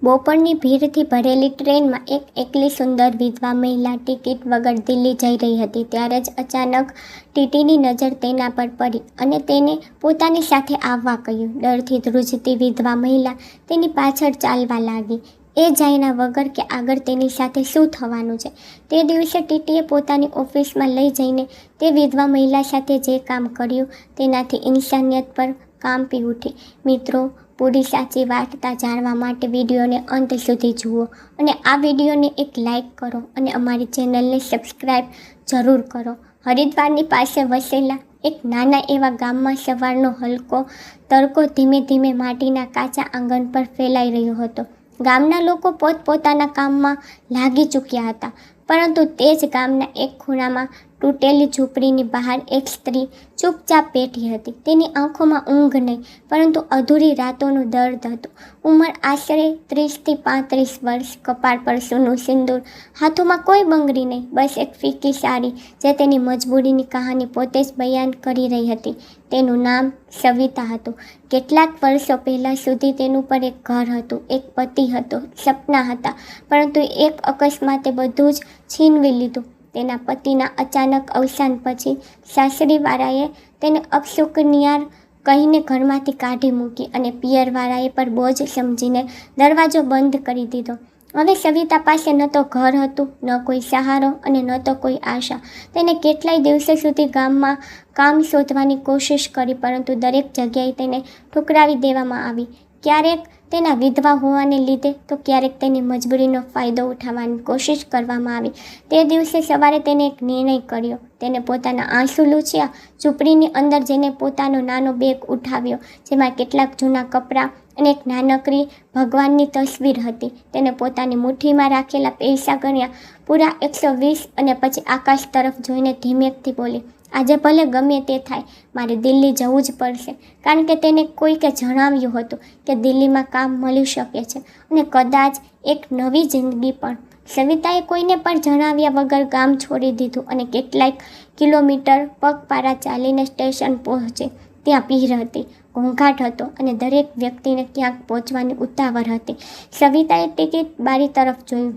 બપોરની ભીડથી ભરેલી ટ્રેનમાં એક એકલી સુંદર વિધવા મહિલા ટિકિટ વગર દિલ્હી જઈ રહી હતી. ત્યારે જ અચાનક ટીટીની નજર તેના પર પડી અને તેને પોતાની સાથે આવવા કહ્યું. ડરથી ધ્રુજતી વિધવા મહિલા તેની પાછળ ચાલવા લાગી, એ જાણ્યા વગર કે આગળ તેની સાથે શું થવાનું છે. તે દિવસે ટીટીએ પોતાની ઓફિસમાં લઈ જઈને તે વિધવા મહિલા સાથે જે કામ કર્યું તેનાથી ઇન્સાનિયત પર કાંપી ઉઠી. મિત્રો, પૂરી સાચી વાર્તા જાણવા માટે વિડીયોને અંત સુધી જુઓ અને આ વિડીયોને એક લાઇક કરો અને અમારી ચેનલને સબસ્ક્રાઈબ જરૂર કરો. હરિદ્વારની પાસે વસેલા એક નાના એવા ગામમાં સવારનો હલકો તડકો ધીમે ધીમે માટીના કાચા આંગણ પર ફેલાઈ રહ્યો હતો. ગામના લોકો પોતપોતાના કામમાં લાગી ચૂક્યા હતા, પરંતુ તે જ ગામના એક ખૂણામાં તૂટેલી ઝૂંપડીની બહાર એક સ્ત્રી ચૂપચાપ બેઠી હતી. તેની આંખોમાં ઊંઘ નહીં, પરંતુ અધૂરી રાતોનું દર્દ હતું. ઉંમર આશરે 30 થી 35 વર્ષ, કપાળ પર સૂનું સિંદૂર, હાથોમાં કોઈ બંગડી નહીં, બસ એક ફીકી સાડી જે તેની મજબૂરીની કહાની પોતે જ બયાન કરી રહી હતી. તેનું નામ સવિતા હતું. કેટલાક વર્ષો પહેલાં સુધી તેનું પર એક ઘર હતું, એક પતિ હતો, સપના હતા, પરંતુ એક અકસ્માતે બધું જ છીનવી લીધું. તેના પતિના અચાનક અવસાન પછી સાસરીવાળાએ તેને અપશુકનિયાર કહીને ઘરમાંથી કાઢી મૂકી અને પિયરવાળાએ પર બોજ સમજીને દરવાજો બંધ કરી દીધો. હવે સવિતા પાસે ન તો ઘર હતું, ન કોઈ સહારો અને ન તો કોઈ આશા. તેને કેટલાય દિવસો સુધી ગામમાં કામ શોધવાની કોશિશ કરી, પરંતુ દરેક જગ્યાએ તેને ઠુકરાવી દેવામાં આવી. ક્યારેક તેના વિધવા હોવાને લીધે તો ક્યારેક તેની મજબૂરીનો ફાયદો ઉઠાવવાની કોશિશ કરવામાં આવી. તે દિવસે સવારે તેને એક નિર્ણય કર્યો. તેને પોતાના આંસુ લૂછ્યા, ઝૂંપડીની અંદર જઈને પોતાનો નાનો બેગ ઉઠાવ્યો, જેમાં કેટલાક જૂના કપડાં અને એક નાનકડી ભગવાનની તસવીર હતી. તેને પોતાની મુઠ્ઠીમાં રાખેલા પૈસા ગણ્યા, પૂરા 120, અને પછી આકાશ તરફ જોઈને ધીમેકથી બોલી, આજે ભલે ગમે તે થાય, મારે દિલ્હી જવું જ પડશે. કારણ કે તેને કોઈકે જણાવ્યું હતું કે દિલ્હીમાં કામ મળી શકે છે અને કદાચ એક નવી જિંદગી પણ. સવિતાએ કોઈને પણ જણાવ્યા વગર ગામ છોડી દીધું અને કેટલાક કિલોમીટર પગપાળા ચાલીને સ્ટેશન પહોંચી. ત્યાં ભીડ હતી, ઘોંઘાટ હતો અને દરેક વ્યક્તિને ક્યાંક પહોંચવાની ઉતાવળ હતી. સવિતાએ ટિકિટ બારી તરફ જોયું,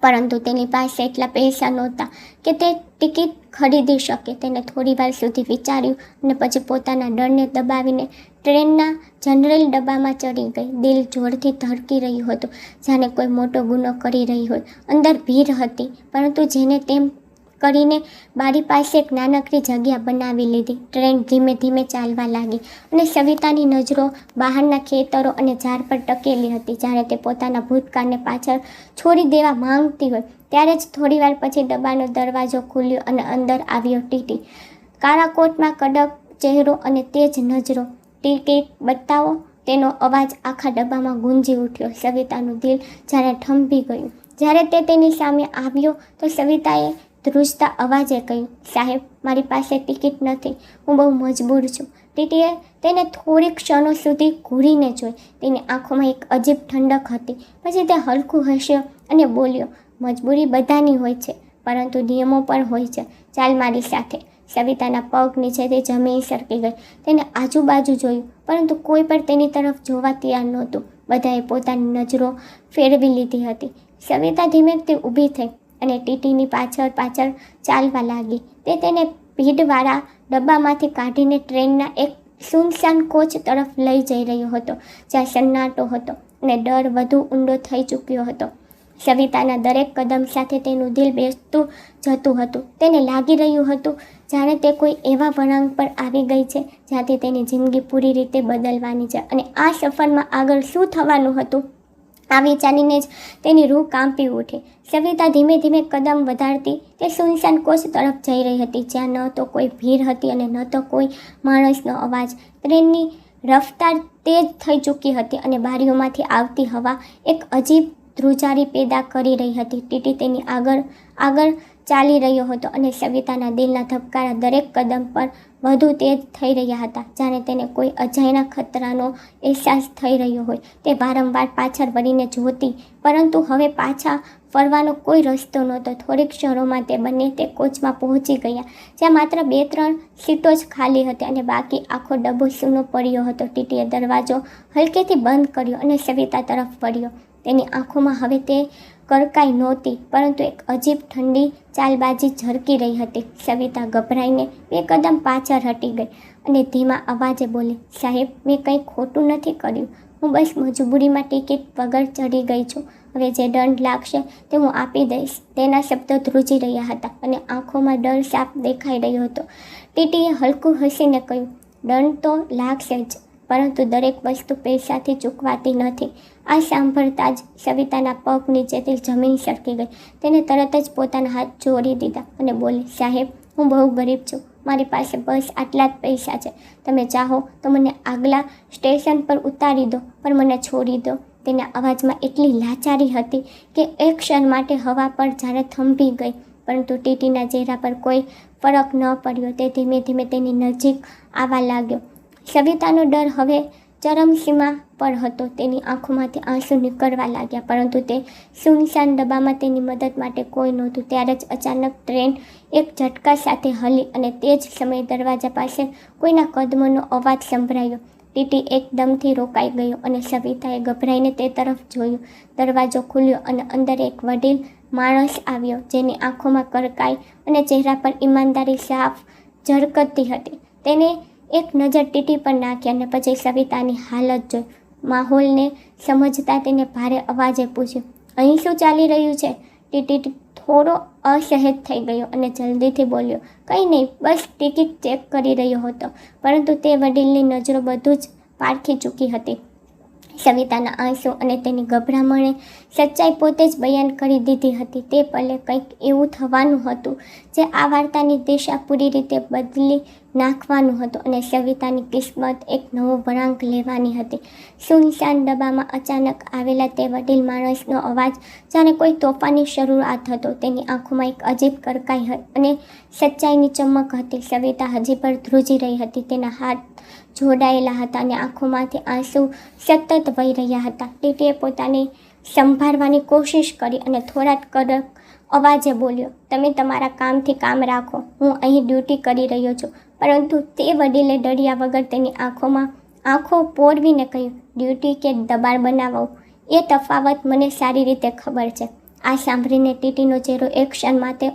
પરંતુ તેની પાસે એટલા પૈસા નહોતા કે તે ટિકિટ ખરીદી શકે. તેને થોડીવાર સુધી વિચાર્યું અને પછી પોતાના ડરને દબાવીને ટ્રેનના જનરલ ડબ્બામાં ચડી ગઈ. દિલ જોરથી ધડકી રહ્યું હતું, જાણે કોઈ મોટો ગુનો કરી રહી હોય. અંદર ભીડ હતી, પરંતુ જેને તેમ કરીને બારી પાસે એક નાનકડી જગ્યા બનાવી લીધી. ટ્રેન ધીમે ધીમે ચાલવા લાગી અને સવિતાની નજરો બહારના ખેતરો અને ઝાડ પર ટકેલી હતી. જ્યારે તે પોતાના ભૂતકાળને પાછળ છોડી દેવા માંગતી હોય ત્યારે જ થોડીવાર પછી ડબ્બાનો દરવાજો ખુલ્યો અને અંદર આવ્યો ટીટી. કાળા કોટમાં કડક ચહેરો અને તેજ નજરો. ટિકિટ બતાવો, તેનો અવાજ આખા ડબ્બામાં ગુંજી ઉઠ્યો. સવિતાનું દિલ જાણે થંભી ગયું. જ્યારે તે તેની સામે આવ્યો તો સવિતાએ ધ્રુજતા અવાજે કહ્યું, સાહેબ, મારી પાસે ટિકિટ નથી, હું બહુ મજબૂર છું. ટીટીએ તેને થોડી ક્ષણો સુધી ઘૂરીને જોઈ. તેની આંખોમાં એક અજીબ ઠંડક હતી. પછી તે હલકું હસ્યો અને બોલ્યો, મજબૂરી બધાની હોય છે, પરંતુ નિયમો પણ હોય છે. ચાલ મારી સાથે. સવિતાના પગ નીચેથી જમીન સરકી ગઈ. તેને આજુબાજુ જોયું, પરંતુ કોઈ પણ તેની તરફ જોવા તૈયાર નહોતું. બધાએ પોતાની નજરો ફેરવી લીધી હતી. સવિતા ધીમેથી ઊભી થઈ અને ટીટીની પાછળ પાછળ ચાલવા લાગી. તે તેને ભીડવાળા ડબ્બામાંથી કાઢીને ટ્રેનના એક સુનસાન કોચ તરફ લઈ જઈ રહ્યો હતો, જ્યાં સન્નાટો હતો અને ડર વધુ ઊંડો થઈ ચૂક્યો હતો. સવિતાના દરેક કદમ સાથે તેનું દિલ બેસતું જતું હતું. તેને લાગી રહ્યું હતું જાણે તે કોઈ એવા વળાંક પર આવી ગઈ છે જ્યાંથી તેની જિંદગી પૂરી રીતે બદલવાની છે. અને આ સફરમાં આગળ શું થવાનું હતું, આ વિચારીને જ તેની રૂહ કાંપી ઉઠી. સવિતા ધીમે ધીમે કદમ વધારતી તે સુનસાન કોચ તરફ જઈ રહી હતી, જ્યાં ન તો કોઈ ભીડ હતી અને ન તો કોઈ માણસનો અવાજ. ટ્રેનની રફતાર તેજ થઈ ચૂકી હતી અને બારીઓમાંથી આવતી હવા એક અજીબ ધ્રુજારી પેદા કરી રહી હતી. ટીટી તેની આગળ ચાલી રહ્યો હતો અને સવિતાના દિલના ધબકારા દરેક કદમ પર વધુ તેજ થઈ રહ્યા હતા, જાણે તેને કોઈ અજાણ્યા ખતરાનો અહેસાસ થઈ રહ્યો હોય. તે વારંવાર પાછળ વળીને જોતી, પરંતુ હવે પાછા ફરવાનો કોઈ રસ્તો નહોતો. થોડીક ક્ષણોમાં તે બંને તે કોચમાં પહોંચી ગયા, જ્યાં માત્ર 2-3 સીટો જ ખાલી હતી અને બાકી આખો ડબ્બો સૂનો પડ્યો હતો. ટીટીએ દરવાજો હલકેથી બંધ કર્યો અને સવિતા તરફ વળ્યો. તેની આંખોમાં હવે તે કરકાઈ નહોતી, પરંતુ એક અજીબ ઠંડી ચાલબાજી ઝરકી રહી હતી. સવિતા ગભરાઈને 2 કદમ પાછળ હટી ગઈ અને ધીમા અવાજે બોલી, સાહેબ, મેં કંઈ ખોટું નથી કર્યું. હું બસ મજબૂરીમાં ટિકિટ વગર ચડી ગઈ છું. હવે જે દંડ લાગશે તે હું આપી દઈશ. તેના શબ્દો ધ્રુજી રહ્યા હતા અને આંખોમાં ડર સાફ દેખાઈ રહ્યો હતો. ટીટીએ હલકું હસીને કહ્યું, દંડ તો લાગશે જ, પરંતુ દરેક વસ્તુ પૈસાથી ચૂકવાતી નથી. આ સાંભળતા જ સવિતાના પગ નીચેથી જમીન સરકી ગઈ. તેને તરત જ પોતાના હાથ જોડી દીધા અને બોલી, સાહેબ, હું બહુ ગરીબ છું. મારી પાસે બસ આટલા જ પૈસા છે. તમે ચાહો તો મને આગલા સ્ટેશન પર ઉતારી દો, પણ મને છોડી દો. તેના અવાજમાં એટલી લાચારી હતી કે એક ક્ષણ માટે હવા પર જાણે થંભી ગઈ, પરંતુ ટીટીના ચહેરા પર કોઈ ફરક ન પડ્યો. તે ધીમે ધીમે તેની નજીક આવવા લાગ્યો. સવિતાનો ડર હવે ચરમસીમા પર હતો. તેની આંખોમાંથી આંસુ નીકળવા લાગ્યા, પરંતુ તે સુનસાન ડબ્બામાં તેની મદદ માટે કોઈ નહોતું. ત્યારે જ અચાનક ટ્રેન એક ઝટકા સાથે હલી અને તે જ સમયે દરવાજા પાસે કોઈના કદમોનો અવાજ સંભળાયો. ટીટી એકદમથી રોકાઈ ગયો અને સવિતાએ ગભરાઈને તે તરફ જોયું. દરવાજો ખુલ્યો અને અંદર એક વડીલ માણસ આવ્યો, જેની આંખોમાં કરકાઈ અને ચહેરા પર ઈમાનદારી સાફ ઝળકતી હતી. તેને એક નજર ટીટી પર નાખી અને પછી સવિતાની હાલત જોઈ. માહોલને સમજતા તેને ભારે અવાજે પૂછ્યું, અહીં શું ચાલી રહ્યું છે? ટીટી થોડો અસહજ થઈ ગયો અને જલ્દીથી બોલ્યો, કંઈ નહીં, બસ ટિકિટ ચેક કરી રહ્યો હતો. પરંતુ તે વડીલની નજરો બધું જ પારખી ચૂકી હતી. સવિતાના આંસુ અને તેની ગભરામણે સચ્ચાઈ પોતે જ બયાન કરી દીધી હતી. તે પલે કંઈક એવું થવાનું હતું જે આ વાર્તાની દિશા પૂરી રીતે બદલી નાખવાનું હતું અને સવિતાની કિસ્મત એક નવો વળાંક લેવાની હતી. સુનસાન ડબ્બામાં અચાનક આવેલા તે વડીલ માણસનો અવાજ જાણે કોઈ તોફાની શરૂઆત હતો. તેની આંખોમાં એક અજીબ કરકાઈ અને સચ્ચાઈની ચમક હતી. સવિતા હજી પણ ધ્રુજી રહી હતી. તેના હાથ જોડાયેલા હતા અને આંખોમાંથી આંસુ સતત વહી રહ્યા હતા. ટીટીએ પોતાને સંભાળવાની કોશિશ કરી અને થોડા કડક અવાજે બોલ્યો, તમે તમારા કામથી કામ રાખો. હું અહીં ડ્યુટી કરી રહ્યો છું. પરંતુ તે વડીલે ડર્યા વગર તેની આંખો પોરવીને કહ્યું, ડ્યુટી કે દબાણ બનાવવું, એ તફાવત મને સારી રીતે ખબર છે. આ સાંભળીને ટીટીનો ચહેરો એક ક્ષણ માટે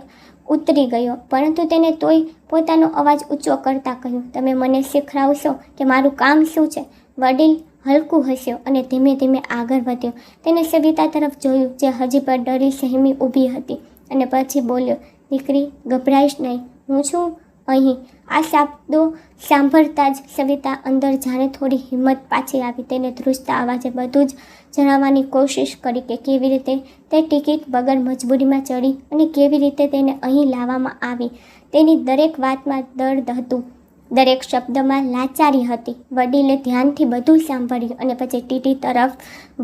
ઉતરી ગયો, પરંતુ તેને તોય પોતાનો અવાજ ઊંચો કરતાં કહ્યું, તમે મને શીખવાડશો કે મારું કામ શું છે? વડીલ હલકું હસ્યો અને ધીમે ધીમે આગળ વધ્યો. તેને સવિતા તરફ જોયું, જે હજી પણ ડરી સહેમી ઊભી હતી, અને પછી બોલ્યો, દીકરી, ગભરાઈશ નહીં, હું છું અહીં. આ શબ્દો સાંભળતા જ સવિતા અંદર જાણે થોડી હિંમત પાછી આવી. તેને ધ્રુજતા અવાજે બધું જ જણાવવાની કોશિશ કરી કે કેવી રીતે તે ટિકિટ વગર મજબૂરીમાં ચડી અને કેવી રીતે તેને અહીં લાવવામાં આવી. તેની દરેક વાતમાં દર્દ હતું, દરેક શબ્દમાં લાચારી હતી. વડીલે ધ્યાનથી બધું સાંભળ્યું અને પછી ટીટી તરફ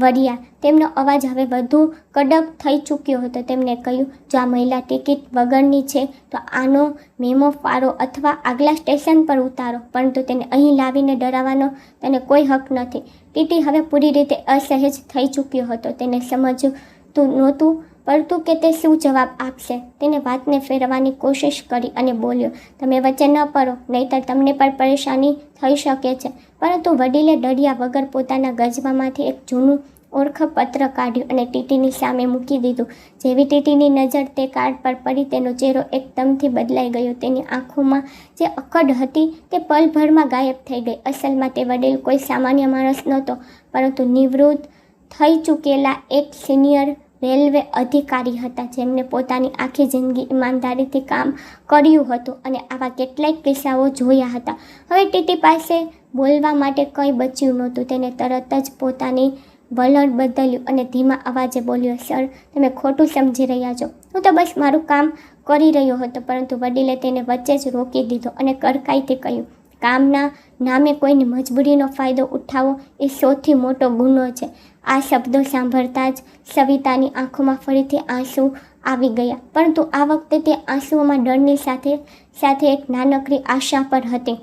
વળ્યા. તેમનો અવાજ હવે વધુ કડક થઈ ચૂક્યો હતો. તેમણે કહ્યું, જો આ મહિલા ટિકિટ વગરની છે તો આનો મેમો ફાળો અથવા આગલા સ્ટેશન પર ઉતારો, પરંતુ તેને અહીં લાવીને ડરાવવાનો તેને કોઈ હક નથી. ટીટી હવે પૂરી રીતે અસહજ થઈ ચૂક્યો હતો. તેને સમજતું નહોતું પડતું કે તે શું જવાબ આપશે. તેને વાતને ફેરવવાની કોશિશ કરી અને બોલ્યો, તમે વચ્ચે ન પડો, નહીંતર તમને પણ પરેશાની થઈ શકે છે. પરંતુ વડીલે ડર્યા વગર પોતાના ગજવામાંથી એક જૂનું ઓળખપત્ર કાઢ્યું અને ટીટીની સામે મૂકી દીધું. જેવી ટીટીની નજર તે કાર્ડ પર પડી, તેનો ચહેરો એકદમથી બદલાઈ ગયો. તેની આંખોમાં જે અકડ હતી તે પલભરમાં ગાયબ થઈ ગઈ. અસલમાં તે વડીલ કોઈ સામાન્ય માણસ નહોતો, પરંતુ નિવૃત્ત થઈ ચૂકેલા એક સિનિયર રેલવે અધિકારી હતા, જેમને પોતાની આખી જિંદગી ઈમાનદારીથી કામ કર્યું હતું અને આવા કેટલાય કિસ્સાઓ જોયા હતા. હવે ટીટી પાસે બોલવા માટે કંઈ બચ્યું નહોતું. તેને તરત જ પોતાની વલણ બદલ્યું અને ધીમા અવાજે બોલ્યો, સર, તમે ખોટું સમજી રહ્યા છો. હું તો બસ મારું કામ કરી રહ્યો હતો. પરંતુ વડીલે તેને વચ્ચે જ રોકી દીધો અને કડકાઈથી કહ્યું, કામના નામે કોઈની મજબૂરીનો ફાયદો ઉઠાવવો એ સૌથી મોટો ગુનો છે. આ શબ્દો સાંભળતા જ સવિતાની આંખોમાં ફરીથી આંસુ આવી ગયા, પરંતુ આ વખતે તે આંસુઓમાં ડરની સાથે સાથે એક નાનકડી આશા પર હતી.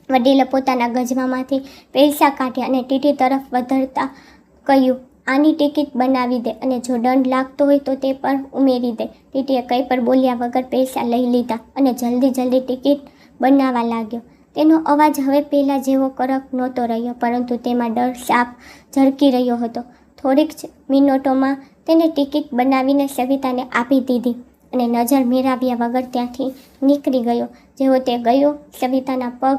વડીલે પોતાના ગજવામાંથી પૈસા કાઢ્યા અને ટીટી તરફ વધારતા કહ્યું, આની ટિકિટ બનાવી દે અને જો દંડ લાગતો હોય તો તે પણ ઉમેરી દે. ટીટીએ કંઈ પણ બોલ્યા વગર પૈસા લઈ લીધા અને જલ્દી ટિકિટ બનાવવા લાગ્યો. તેનો અવાજ હવે પહેલાં જેવો કડક નહોતો રહ્યો, પરંતુ તેમાં ડર સાફ ઝળકી રહ્યો હતો. થોડીક જ મિનિટોમાં તેને ટિકિટ બનાવીને સવિતાને આપી દીધી અને નજર મિરાવ્યા વગર ત્યાંથી નીકળી ગયો. જેવો તે ગયો, સવિતાના પગ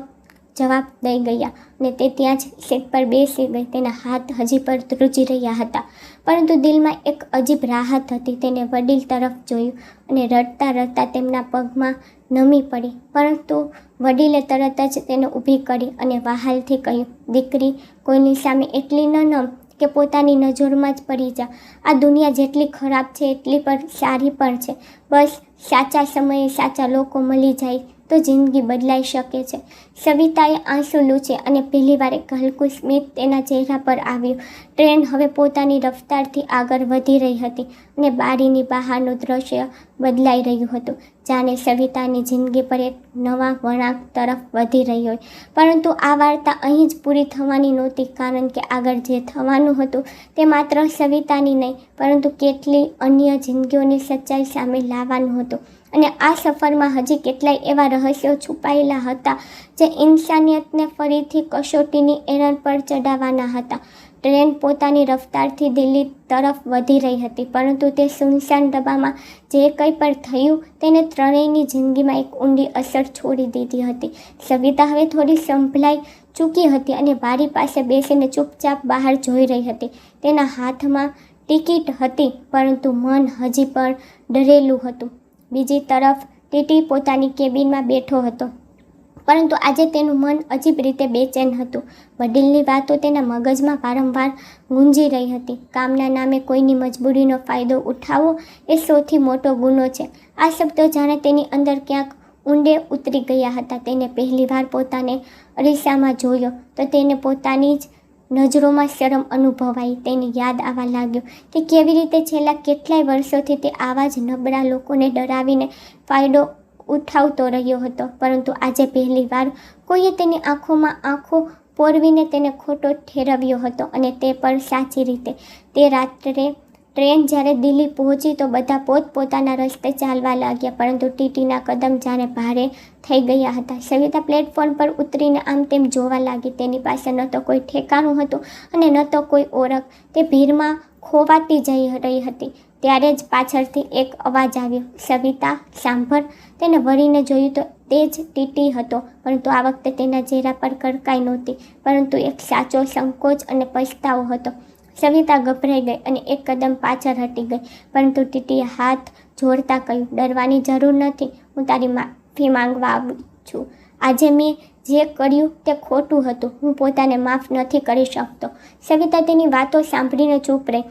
જવાબ દઈ ગયા અને તે ત્યાં જ સીટ પર બેસી ગઈ. તેના હાથ હજી પર ધ્રુજી રહ્યા હતા, પરંતુ દિલમાં એક અજીબ રાહત હતી. તેને વડીલ તરફ જોયું અને રડતા રડતા તેમના પગમાં નમી પડી, પરંતુ વડીલે તરત જ તેને ઊભી કરી અને વહાલથી કહ્યું, દીકરી, કોઈની સામે એટલી ન નમ કે પોતાની નજરમાં જ પડી જા. આ દુનિયા જેટલી ખરાબ છે એટલી પર સારી પણ છે. બસ સાચા સમયે સાચા લોકો મળી જાય તો જિંદગી બદલાઈ શકે છે. સવિતાએ આંસુ લૂછે અને પહેલીવાર એક હલકું સ્મિત તેના ચહેરા પર આવ્યું. ટ્રેન હવે પોતાની રફતારથી આગળ વધી રહી હતી અને બારીની બહારનું દ્રશ્ય બદલાઈ રહ્યું હતું, જાણે સવિતાની જિંદગી પર એક નવા વળાંક તરફ વધી રહી હોય. પરંતુ આ વાર્તા અહીં જ પૂરી થવાની નહોતી, કારણ કે આગળ જે થવાનું હતું તે માત્ર સવિતાની નહીં, પરંતુ કેટલી અન્ય જિંદગીઓની સચ્ચાઈ સામે લાવવાનું હતું. અને આ સફરમાં હજી કેટલાય એવા રહસ્યો છુપાયેલા હતા જે ઇન્સાનિયતને ફરીથી કસોટીની એરણ પર ચડાવવાના હતા. ટ્રેન પોતાની રફતારથી દિલ્હી તરફ વધી રહી હતી, પરંતુ તે સુનસાન ડબ્બામાં જે કંઈ પણ થયું તેને ત્રણેયની જિંદગીમાં એક ઊંડી અસર છોડી દીધી હતી. સવિતા હવે થોડી સંભળાઈ ચૂકી હતી અને બારી પાસે બેસીને ચૂપચાપ બહાર જોઈ રહી હતી. તેના હાથમાં ટિકિટ હતી, પરંતુ મન હજી પણ ડરેલું હતું. બીજી તરફ ટીટી પોતાની કેબિનમાં બેઠો હતો, પરંતુ આજે તેનું મન અજીબ રીતે બેચેન હતું. વડીલની વાતો તેના મગજમાં વારંવાર ગુંજી રહી હતી. કામના નામે કોઈની મજબૂરીનો ફાયદો ઉઠાવવો એ સૌથી મોટો ગુનો છે. આ શબ્દો જાણે તેની અંદર ક્યાંક ઊંડે ઉતરી ગયા હતા. તેને પહેલીવાર પોતાને અરીસામાં જોયો તો તેને પોતાની જ નજરોમાં શરમ અનુભવાઈ. તેને યાદ આવવા લાગ્યું કે કેવી રીતે છેલ્લા કેટલાય વર્ષોથી તે આવા જ નબળા લોકોને ડરાવીને ફાયદો ઉઠાવતો રહ્યો હતો. પરંતુ આજે પહેલીવાર કોઈએ તેની આંખોમાં આંખો પોરવીને તેને ખોટો ઠેરવ્યો હતો, અને તે પણ સાચી રીતે. તે રાત્રે ટ્રેન જ્યારે દિલ્હી પહોંચી તો બધા પોતપોતાના રસ્તે ચાલવા લાગ્યા, પરંતુ ટીટીના કદમ જાણે ભારે થઈ ગયા હતા. સવિતા પ્લેટફોર્મ પર ઉતરીને આમ તેમ જોવા લાગી. તેની પાસે ન તો કોઈ ઠેકાણું હતું અને ન તો કોઈ ઓળખ. તે ભીડમાં ખોવાતી જઈ રહી હતી. ત્યારે જ પાછળથી એક અવાજ આવ્યો, સવિતા, સાંભળ. તેને વળીને જોયું તો તે જ ટીટી હતો, પરંતુ આ વખતે તેના ચહેરા પર કડકાઈ નહોતી, પરંતુ એક સાચો સંકોચ અને પછતાવો હતો. સવિતા ગભરાઈ ગઈ અને એક કદમ પાછળ હટી ગઈ, પરંતુ ટીટીએ હાથ જોડતા કહ્યું, ડરવાની જરૂર નથી. હું તારી માફી માંગવા આવી છું. આજે મેં જે કર્યું તે ખોટું હતું. હું પોતાને માફ નથી કરી શકતો. સવિતા તેની વાતો સાંભળીને ચૂપ રહી.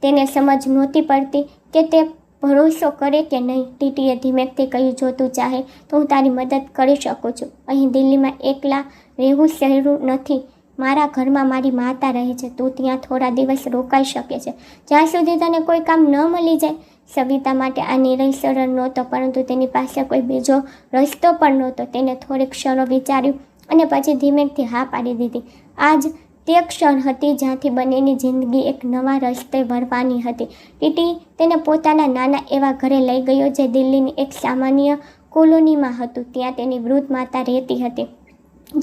તેને સમજ નહોતી પડતી કે તે ભરોસો કરે કે નહીં. ટીટીએ ધીમેકથી કહ્યું, જો તું ચાહે તો હું તારી મદદ કરી શકું છું. અહીં દિલ્હીમાં એકલા રહેવું સહેલું નથી. મારા ઘરમાં મારી માતા રહે છે. તું ત્યાં થોડા દિવસ રોકાઈ શકે છે, જ્યાં સુધી તને કોઈ કામ ન મળી જાય. સવિતા માટે આ નિર્ણય સરળ નહોતો, પરંતુ તેની પાસે કોઈ બીજો રસ્તો પણ નહોતો. તેને થોડીક ક્ષણો વિચાર્યું અને પછી ધીમેકથી હા પાડી દીધી. આજ તે ક્ષણ હતી જ્યાંથી બંનેની જિંદગી એક નવા રસ્તે વળવાની હતી. ટીટી તેને પોતાના નાના એવા ઘરે લઈ ગયો જે દિલ્હીની એક સામાન્ય કોલોનીમાં હતું. ત્યાં તેની વૃદ્ધ માતા રહેતી હતી,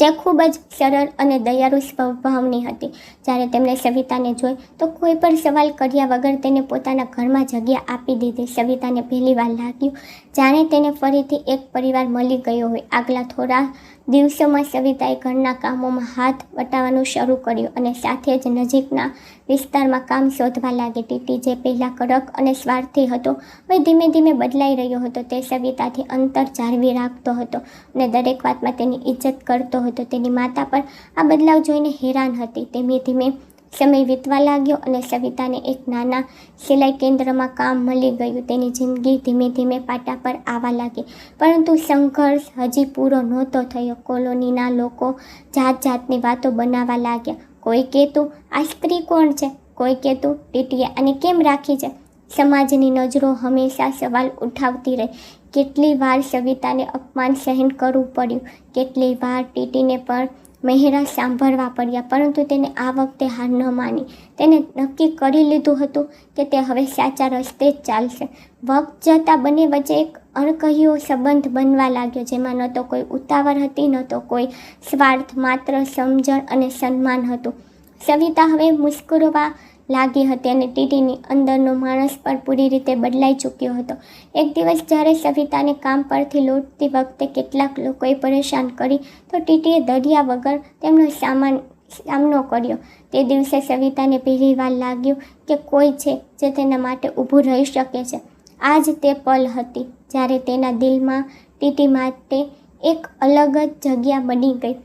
જે ખૂબ જ સરળ અને દયાળુ સ્વભાવની હતી. જ્યારે તેમણે સવિતાને જોઈ તો કોઈ પણ સવાલ કર્યા વગર તેને પોતાના ઘરમાં જગ્યા આપી દીધી. સવિતાને પહેલીવાર લાગ્યું જાણે તેને ફરીથી એક પરિવાર મળી ગયો હોય. આગલા થોડા દિવસોમાં સવિતાએ ઘરના કામોમાં હાથ વટાવવાનું શરૂ કર્યું અને સાથે જ નજીકના વિસ્તારમાં કામ શોધવા લાગી. ટીટી જે પહેલાં કડક અને સ્વાર્થી હતો, હવે ધીમે ધીમે બદલાઈ રહ્યો હતો. તે સવિતાથી અંતર જાળવી રાખતો હતો અને દરેક વાતમાં તેની ઇજ્જત કરતો હતો. તેની માતા પણ આ બદલાવ જોઈને હેરાન હતી. ધીમે ધીમે સમય વીતવા લાગ્યો અને સવિતાને એક નાના સિલાઈ કેન્દ્રમાં કામ મળી ગયું. તેની જિંદગી ધીમે ધીમે પાટા પર આવવા લાગી, પરંતુ સંઘર્ષ હજી પૂરો નહોતો થયો. કોલોનીના લોકો જાત જાતની વાતો બનાવવા લાગ્યા. કોઈ કહેતું, આ સ્ત્રી કોણ છે? કોઈ કહેતું, ટીટીએ આને કેમ રાખી છે? સમાજની નજરો હંમેશા સવાલ ઉઠાવતી રહી. કેટલી વાર સવિતાને અપમાન સહન કરવું પડ્યું, કેટલી વાર ટીટીને પણ મહેરા સાંભળવા પડ્યા, પરંતુ તેને આ વખતે હાર ન માની. તેને નક્કી કરી લીધું હતું કે તે હવે સાચા રસ્તે જ ચાલશે. વખત જતાં બંને વચ્ચે એક અણકહ્યો સંબંધ બનવા લાગ્યો, જેમાં ન તો કોઈ ઉતાવળ હતી, ન તો કોઈ સ્વાર્થ, માત્ર સમજણ અને સન્માન હતું. સવિતા હવે મુસ્કુરવા લાગી હતી અને ટીટીની અંદરનો માણસ પણ પૂરી રીતે બદલાઈ ચૂક્યો હતો. એક દિવસ જ્યારે સવિતાને કામ પરથી લૂંટતી વખતે કેટલાક લોકોએ પરેશાન કરી તો ટીટીએ દરિયા વગર તેમનો સામનો કર્યો. તે દિવસે સવિતાને પહેલી વાર લાગ્યું કે કોઈ છે જે તેના માટે ઊભું રહી શકે છે. આ જ તે પલ હતી જ્યારે તેના દિલમાં ટીટી માટે એક અલગ જ જગ્યા બની ગઈ.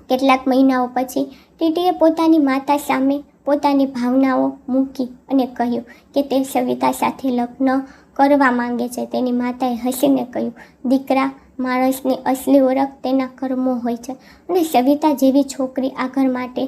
કેટલાક મહિનાઓ પછી ટીટીએ પોતાની માતા સામે પોતાની ભાવનાઓ મૂકી અને કહ્યું કે તે સવિતા સાથે લગ્ન કરવા માંગે છે. તેની માતાએ હસીને કહ્યું, દીકરા, માણસની અસલી ઓળખ તેના કર્મો હોય છે અને સવિતા જેવી છોકરી આ ઘર માટે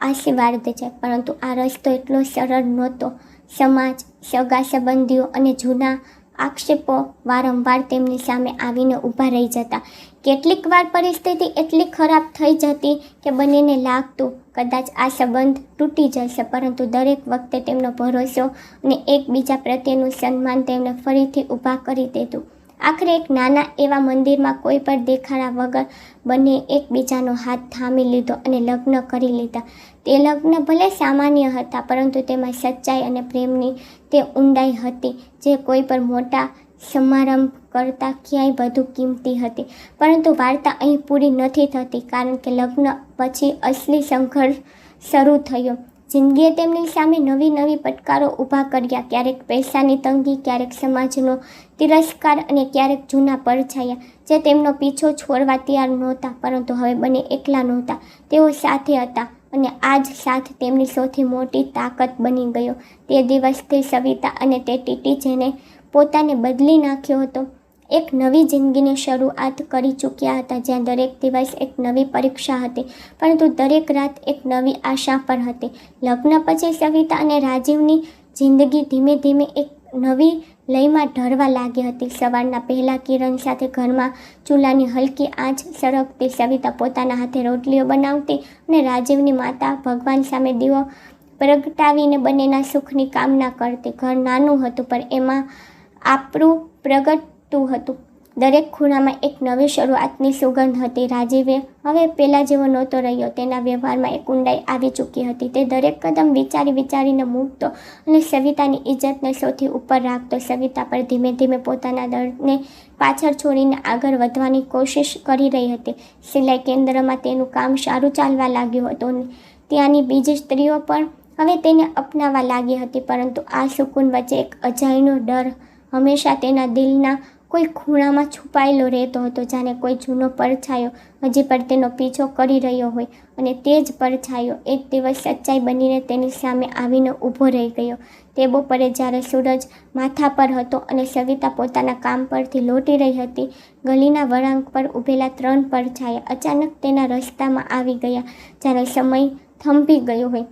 આશીર્વાદ છે. પરંતુ આ રસ્તો એટલો સરળ નહોતો. સમાજ, સગા સંબંધીઓ અને જૂના આક્ષેપો વારંવાર તેમની સામે આવીને ઊભા રહી જતા. કેટલીક વાર પરિસ્થિતિ એટલી ખરાબ થઈ જતી કે બંનેને લાગતું કદાચ આ સંબંધ તૂટી જશે, પરંતુ દરેક વખતે તેમનો ભરોસો અને એકબીજા પ્રત્યેનું સન્માન તેમને ફરીથી ઊભા કરી દેતું. આખરે એક નાના એવા મંદિરમાં કોઈ પણ દેખાડા વગર બંને એકબીજાનો હાથ થામી લીધો અને લગ્ન કરી લીધા. તે લગ્ન ભલે સામાન્ય હતા, પરંતુ તેમાં સચ્ચાઈ અને પ્રેમની તે ઊંડાઈ હતી જે કોઈ પણ મોટા સમારંભ કરતાં ક્યાંય વધુ કિંમતી હતી. પરંતુ વાર્તા અહીં પૂરી નથી થતી, કારણ કે લગ્ન પછી અસલી સંઘર્ષ શરૂ થયો. જિંદગીએ તેમની સામે નવી નવી પડકારો ઊભા કર્યા. ક્યારેક પૈસાની તંગી, ક્યારેક સમાજનો તિરસ્કાર અને ક્યારેક જૂના પડછાયા જે તેમનો પીછો છોડવા તૈયાર નહોતા. પરંતુ હવે બંને એકલા નહોતા, તેઓ સાથે હતા અને આ જ સાથ તેમની સૌથી મોટી તાકાત બની ગયો. તે દિવસથી સવિતા અને તે ટીટી જેને પોતાને બદલી નાખ્યો હતો, એક નવી જિંદગીની શરૂઆત કરી ચૂક્યા હતા, જ્યાં દરેક દિવસ એક નવી પરીક્ષા હતી, પરંતુ દરેક રાત એક નવી આશા પર હતી. લગ્ન પછી સવિતા અને રાજીવની જિંદગી ધીમે ધીમે એક નવી લયમાં ઢળવા લાગી હતી. સવારના પહેલા કિરણ સાથે ઘરમાં ચૂલાની હલકી આંચ સળગતી. સવિતા પોતાના હાથે રોટલીઓ બનાવતી અને રાજીવની માતા ભગવાન સામે દીવો પ્રગટાવીને બંનેના સુખની કામના કરતી. ઘર નાનું હતું, પણ એમાં આપણું પ્રગટતું હતું. દરેક ખૂણામાં એક નવી શરૂઆતની સુગંધ હતી. રાજીવે હવે પહેલાં જેવો નહોતો રહ્યો. તેના વ્યવહારમાં એક ઊંડાઈ આવી ચૂકી હતી. તે દરેક કદમ વિચારીને મૂકતો અને સવિતાની ઇજ્જતને સૌથી ઉપર રાખતો. સવિતા પર ધીમે ધીમે પોતાના દર્દને પાછળ છોડીને આગળ વધવાની કોશિશ કરી રહી હતી. સિલાઈ કેન્દ્રમાં તેનું કામ સારું ચાલવા લાગ્યું હતું. ત્યાંની બીજી સ્ત્રીઓ પણ હવે તેને અપનાવવા લાગી હતી, પરંતુ આ સુકૂન વચ્ચે એક અજાયનો ડર હંમેશા તેના દિલના કોઈ ખૂણામાં છુપાયેલો રહેતો હતો, જાણે કોઈ જૂનો પડછાયો હજી પણ તેનો પીછો કરી રહ્યો હોય. અને તે જ પડછાયો એક દિવસ સચ્ચાઈ બનીને તેની સામે આવીને ઊભો રહી ગયો. તે બપોરે જ્યારે સૂરજ માથા પર હતો અને સવિતા પોતાના કામ પરથી લોટી રહી હતી, ગલીના વળાંક પર ઊભેલા 3 પડછાયા અચાનક તેના રસ્તામાં આવી ગયા, જ્યારે સમય થંભી ગયો હોય.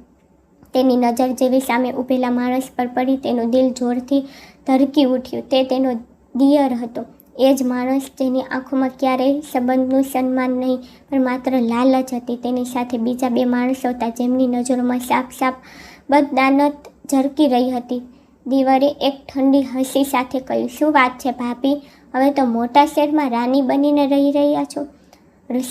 તેની નજર જેવી સામે ઊભેલા માણસ પર પડી, તેનું દિલ જોરથી ધડકી ઉઠ્યું. તે તેનો દિયર હતો, એ જ માણસ જેની આંખોમાં ક્યારેય સંબંધનું સન્માન નહીં, પણ માત્ર લાલચ હતી. તેની સાથે બીજા 2 માણસો હતા, જેમની નજરોમાં સાફ બદદાનત ઝળકી રહી હતી. દિયરે એક ઠંડી હસી સાથે કહ્યું, શું વાત છે ભાભી, હવે તો મોટા શહેરમાં રાની બનીને રહી રહ્યા છો?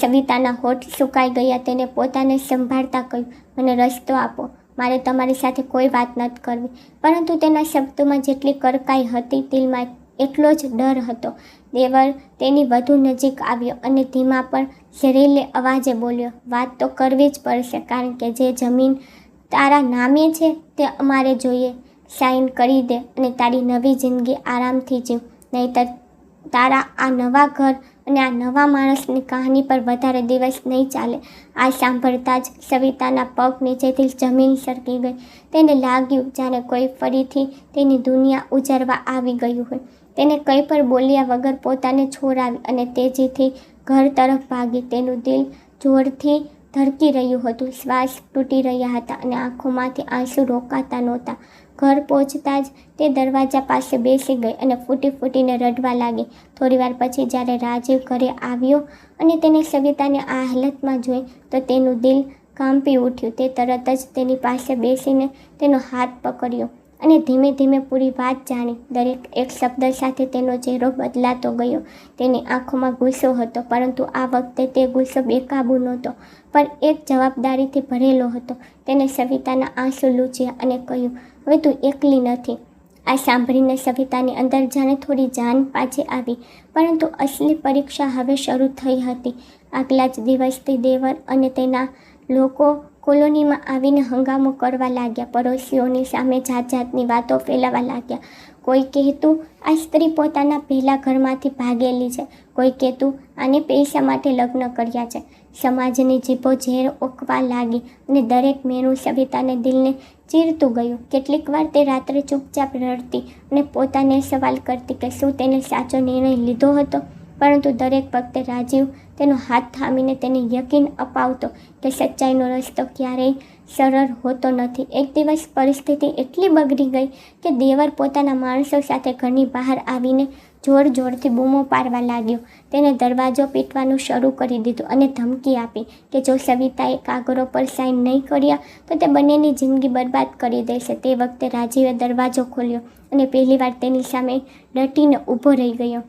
સવિતાના હોઠ સુકાઈ ગયા. તેને પોતાને સંભાળતા કહ્યું, મને રસ્તો આપો, મારે તમારી સાથે કોઈ વાત નથી કરવી. પરંતુ તેના શબ્દોમાં જેટલી કડકાઈ હતી, દિલમાં એટલો જ ડર હતો. દેવર તેની વધુ નજીક આવ્યો અને ધીમા પણ ઝેરીલે અવાજે બોલ્યો, વાત તો કરવી જ પડશે, કારણ કે જે જમીન તારા નામે છે તે અમારે જોઈએ. સાઇન કરી દે અને તારી નવી જિંદગી આરામથી જીવ, નહીંતર તારા આ નવા ઘર અને આ નવા માણસની કહાની પર વધારે દિવસ નહીં ચાલે. આ સાંભળતા જ સવિતાના પગ નીચેથી જમીન સરકી ગઈ. તેને લાગ્યું જાણે કોઈ ફરીથી તેની દુનિયા ઉજારવા આવી ગયું હોય. તેને કંઈ પણ બોલ્યા વગર પોતાને છોડાવી અને તેજીથી ઘર તરફ ભાગી. તેનું દિલ જોરથી ધડકી રહ્યું હતું, શ્વાસ તૂટી રહ્યા હતા અને આંખોમાંથી આંસુ રોકાતા નહોતા. ઘર પહોંચતા જ તે દરવાજા પાસે બેસી ગઈ અને ફૂટીને રડવા લાગી. થોડીવાર પછી જ્યારે રાજીવ ઘરે આવ્યો અને તેને સવિતાને આ હાલતમાં જોઈ તો તેનું દિલ કાંપી ઉઠ્યું. તે તરત જ તેની પાસે બેસીને તેનો હાથ પકડ્યો અને ધીમે ધીમે પૂરી વાત જાણી. દરેક એક શબ્દ સાથે તેનો ચહેરો બદલાતો ગયો. તેની આંખોમાં ગુસ્સો હતો, પરંતુ આ વખતે તે ગુસ્સો બેકાબૂ નહોતો, પણ એક જવાબદારીથી ભરેલો હતો. તેને સવિતાના આંસુ લૂછ્યા અને કહ્યું, હવે તું એકલી નથી. આ સાંભળીને સવિતાની અંદર જાણે થોડી જાન પાછી આવી, પરંતુ અસલી પરીક્ષા હવે શરૂ થઈ હતી. આગલા જ દિવસથી દેવર અને તેના લોકો કોલોનીમાં આવીને હંગામો કરવા લાગ્યા. પડોશીઓની સામે જાત જાતની વાતો ફેલાવા લાગ્યા. કોઈ કહેતું આ સ્ત્રી પોતાના પહેલા ઘરમાંથી ભાગેલી છે, કોઈ કહેતું આને પૈસા માટે લગ્ન કર્યા છે. સમાજની જીભો ઝેર ઓકવા લાગી અને દરેક મેણું સવિતાને દિલને ચીરતું ગયું. કેટલીક વાર તે રાત્રે ચૂપચાપ રડતી અને પોતાને સવાલ કરતી કે શું તેને સાચો નિર્ણય લીધો હતો, પરંતુ દરેક વખતે રાજીવ તેનો હાથ થામીને તેને યકીન અપાવતો કે સચ્ચાઈનો રસ્તો ક્યારેય સરળ હોતો નથી. એક દિવસ પરિસ્થિતિ એટલી બગડી ગઈ કે દેવર પોતાના માણસો સાથે ઘરની બહાર આવીને જોર જોરથી બૂમો પાડવા લાગ્યો. તેને દરવાજો પીટવાનું શરૂ કરી દીધું અને ધમકી આપી કે જો સવિતાએ કાગળો પર સાઇન નહીં કર્યા તો તે બંનેની જિંદગી બરબાદ કરી દેશે. તે વખતે રાજીવે દરવાજો ખોલ્યો અને પહેલીવાર તેની સામે ડટીને ઊભો રહી ગયો.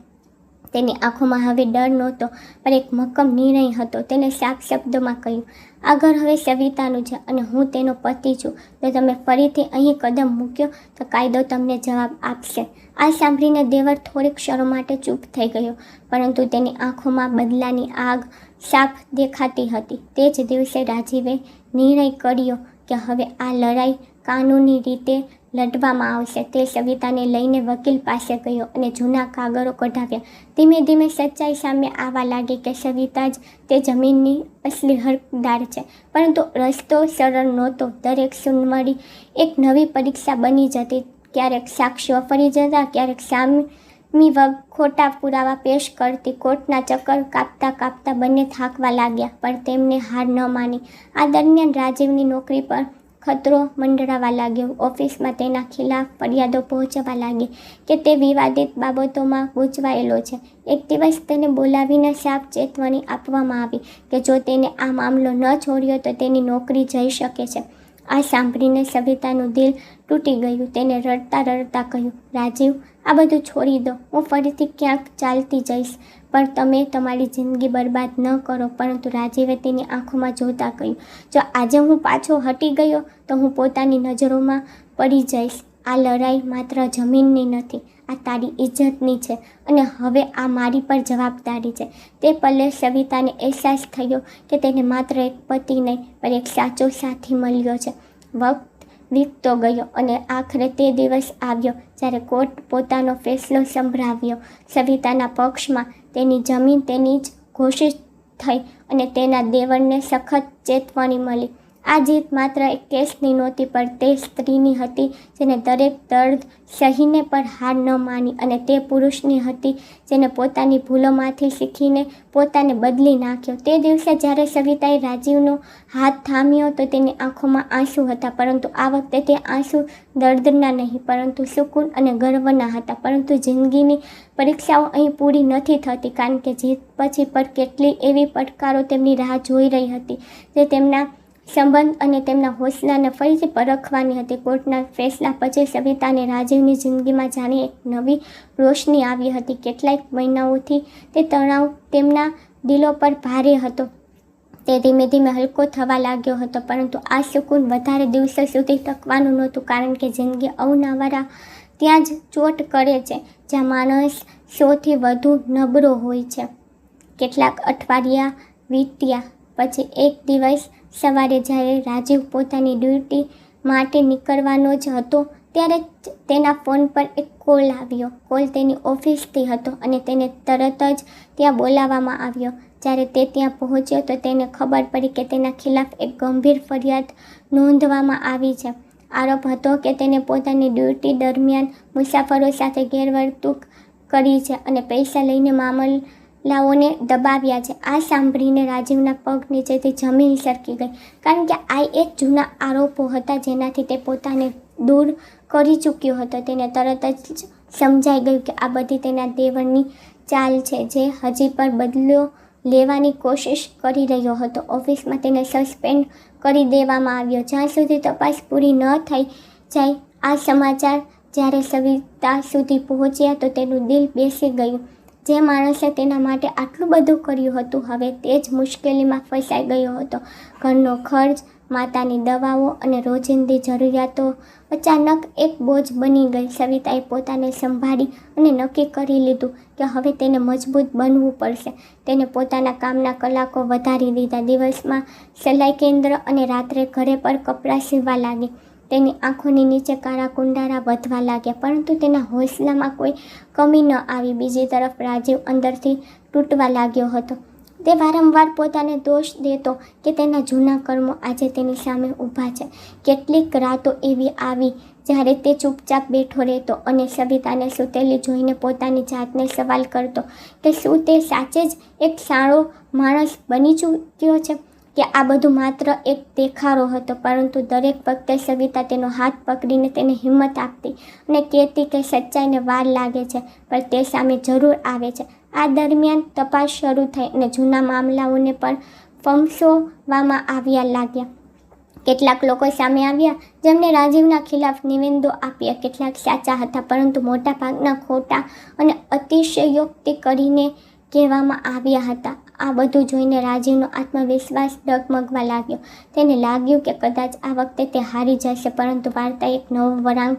તેની આંખોમાં હવે ડર નહોતો, પણ એક મક્કમ નિર્ણય હતો. તેને સાફ શબ્દોમાં કહ્યું, આ ઘર હવે સવિતાનું છે અને હું તેનો પતિ છું. જો તમે ફરીથી અહીં કદમ મૂક્યો તો કાયદો તમને જવાબ આપશે. આ સાંભળીને દેવર થોડીક ક્ષણો માટે ચૂપ થઈ ગયો, પરંતુ તેની આંખોમાં બદલાની આગ સાફ દેખાતી હતી. તે જ દિવસે રાજીવે નિર્ણય કર્યો કે હવે આ લડાઈ કાનૂની રીતે લડવામાં આવશે. તે સવિતાને લઈને વકીલ પાસે ગયો અને જૂના કાગળો કઢાવ્યા. ધીમે ધીમે સચ્ચાઈ સામે આવવા લાગી કે સવિતા જ તે જમીનની અસલી હકદાર છે, પરંતુ રસ્તો સરળ નહોતો. દરેક સુનાવણી એક નવી પરીક્ષા બની જતી. ક્યારેક સાક્ષીઓ ફરી જતા, ક્યારેક સામી ખોટા પુરાવા પેશ કરતી. કોર્ટના ચક્કર કાપતા કાપતા બંને થાકવા લાગ્યા, પણ તેમને હાર ન માની. આ દરમિયાન રાજીવની નોકરી પર ખતરો મંડરાવા લાગ્યો. ઓફિસમાં તેના ખિલાફ ફરિયાદો પહોંચવા લાગી કે તે વિવાદિત બાબતોમાં ગૂંચવાયેલો છે. એક દિવસ તેને બોલાવીને સાફ ચેતવણી આપવામાં આવી કે જો તેને આ મામલો ન છોડ્યો તો તેની નોકરી જઈ શકે છે. આ સાંભળીને સવિતાનું દિલ તૂટી ગયું. તેને રડતા રડતા કહ્યું, રાજીવ, આ બધું છોડી દો. હું ફરીથી ક્યાંક ચાલતી જઈશ, પણ તમે તમારી જિંદગી બરબાદ ન કરો. પરંતુ રાજીવે તેની આંખોમાં જોતા કહ્યું, જો આજે હું પાછો હટી ગયો તો હું પોતાની નજરોમાં પડી જઈશ. આ લડાઈ માત્ર જમીનની નથી, આ તારી ઇજ્જતની છે અને હવે આ મારી પર જવાબદારી છે. તે પલે સવિતાને અહેસાસ થયો કે તેને માત્ર એક પતિ નહીં, પણ એક સાચો સાથી મળ્યો છે. વખત વીતતો ગયો અને આખરે તે દિવસ આવ્યો જ્યારે કોર્ટ પોતાનો ફેસલો સંભળાવ્યો. સવિતાના પક્ષમાં તેની જમીન તેની જ ઘોષિત થઈ અને તેના દેવરને સખત ચેતવણી મળી. આ જીત માત્ર એક કેસની નહોતી, પણ તે સ્ત્રીની હતી જેને દરેક દર્દ સહીને પણ હાર ન માની, અને તે પુરુષની હતી જેને પોતાની ભૂલોમાંથી શીખીને પોતાને બદલી નાખ્યો. તે દિવસે જ્યારે સવિતાએ રાજીવનો હાથ થામ્યો તો તેની આંખોમાં આંસુ હતા, પરંતુ આ વખતે તે આંસુ દર્દના નહીં, પરંતુ સુકૂન અને ગર્વના હતા. પરંતુ જિંદગીની પરીક્ષાઓ અહીં પૂરી નથી થતી, કારણ કે જીત પછી પર કેટલી એવી પડકારો તેમની રાહ જોઈ રહી હતી જે તેમના સંબંધ અને તેમના હોંસલાને ફરીથી પરખવાની હતી. કોર્ટના ફેસલા પછી સવિતા અને રાજીવની જિંદગીમાં જાણે એક નવી રોશની આવી હતી. કેટલાક મહિનાઓથી તે તણાવ તેમના દિલો પર ભારે હતો. તે ધીમે ધીમે હલકો થવા લાગ્યો હતો, પરંતુ આ સુકૂન વધારે દિવસો સુધી ટકવાનું નહોતું, કારણ કે જિંદગી અવનવારા ત્યાં જ ચોટ કરે છે જ્યાં માણસ સૌથી વધુ નબળો હોય છે. કેટલાક અઠવાડિયા વીત્યા પછી એક દિવસ સવારે જ્યારે રાજીવ પોતાની ડ્યુટી માટે નીકળવાનો જ હતો ત્યારે જ તેના ફોન પર એક કોલ આવ્યો. કોલ તેની ઓફિસથી હતો અને તેને તરત જ ત્યાં બોલાવવામાં આવ્યો. જ્યારે તે ત્યાં પહોંચ્યો તો તેને ખબર પડી કે તેના ખિલાફ એક ગંભીર ફરિયાદ નોંધવામાં આવી છે. આરોપ હતો કે તેને પોતાની ડ્યુટી દરમિયાન મુસાફરો સાથે ગેરવર્તણૂક કરી છે અને પૈસા લઈને મામલાઓને દબાવ્યા છે. આ સાંભળીને રાજીવના પગ નીચેથી જમીન સરકી ગઈ, કારણ કે આ એક જૂના આરોપો હતા જેનાથી તે પોતાને દૂર કરી ચૂક્યો હતો. તેને તરત જ સમજાઈ ગયું કે આ બધી તેના દેવરની ચાલ છે, જે હજી પણ બદલો લેવાની કોશિશ કરી રહ્યો હતો. ઓફિસમાં તેને સસ્પેન્ડ કરી દેવામાં આવ્યો જ્યાં સુધી તપાસ પૂરી ન થઈ જાય. આ સમાચાર જ્યારે સવિતા સુધી પહોંચ્યા તો તેનું દિલ બેસી ગયું. જે માણસે તેના માટે આટલું બધું કર્યું હતું, હવે તે જ મુશ્કેલીમાં ફસાઈ ગયો હતો. ઘરનો ખર્ચ, માતાની દવાઓ અને રોજિંદી જરૂરિયાતો અચાનક એક બોજ બની ગઈ. સવિતાએ પોતાને સંભાળી અને નક્કી કરી લીધું કે હવે તેને મજબૂત બનવું પડશે. તેને પોતાના કામના કલાકો વધારી દીધા. દિવસમાં સિલાઈ કેન્દ્ર અને રાત્રે ઘરે પર કપડાં સીવવા લાગી. તેની આંખોની નીચે કાળા કુંડારા વધવા લાગ્યા, પરંતુ તેના હોંસલામાં કોઈ કમી ન આવી. બીજી તરફ રાજીવ અંદરથી તૂટવા લાગ્યો હતો. તે વારંવાર પોતાને દોષ દેતો કે તેના જૂના કર્મો આજે તેની સામે ઊભા છે. કેટલીક રાતો એવી આવી જ્યારે તે ચૂપચાપ બેઠો રહેતો અને સવિતાને સૂતેલી જોઈને પોતાની જાતને સવાલ કરતો કે શું તે સાચે જ એક સારો માણસ બની ચૂક્યો છે, કે આ બધું માત્ર એક દેખાડો હતો. પરંતુ દરેક વખતે સવિતા તેનો હાથ પકડીને તેને હિંમત આપતી અને કહેતી કે સચ્ચાઈને વાર લાગે છે, પણ તે સામે જરૂર આવે છે. આ દરમિયાન તપાસ શરૂ થઈ અને જૂના મામલાઓને પણ ફંસોવામાં આવ્યા લાગ્યા. કેટલાક લોકો સામે આવ્યા જેમણે રાજીવના ખિલાફ નિવેદનો આપ્યા. કેટલાક સાચા હતા, પરંતુ મોટાભાગના ખોટા અને અતિશયોક્તિ કરીને કહેવામાં આવ્યા હતા. આ બધું જોઈને રાજીવનો આત્મવિશ્વાસ ડગમગવા લાગ્યો. તેને લાગ્યું કે કદાચ આ વખતે તે હારી જશે, પરંતુ વાર્તાએ એક નવો વળાંક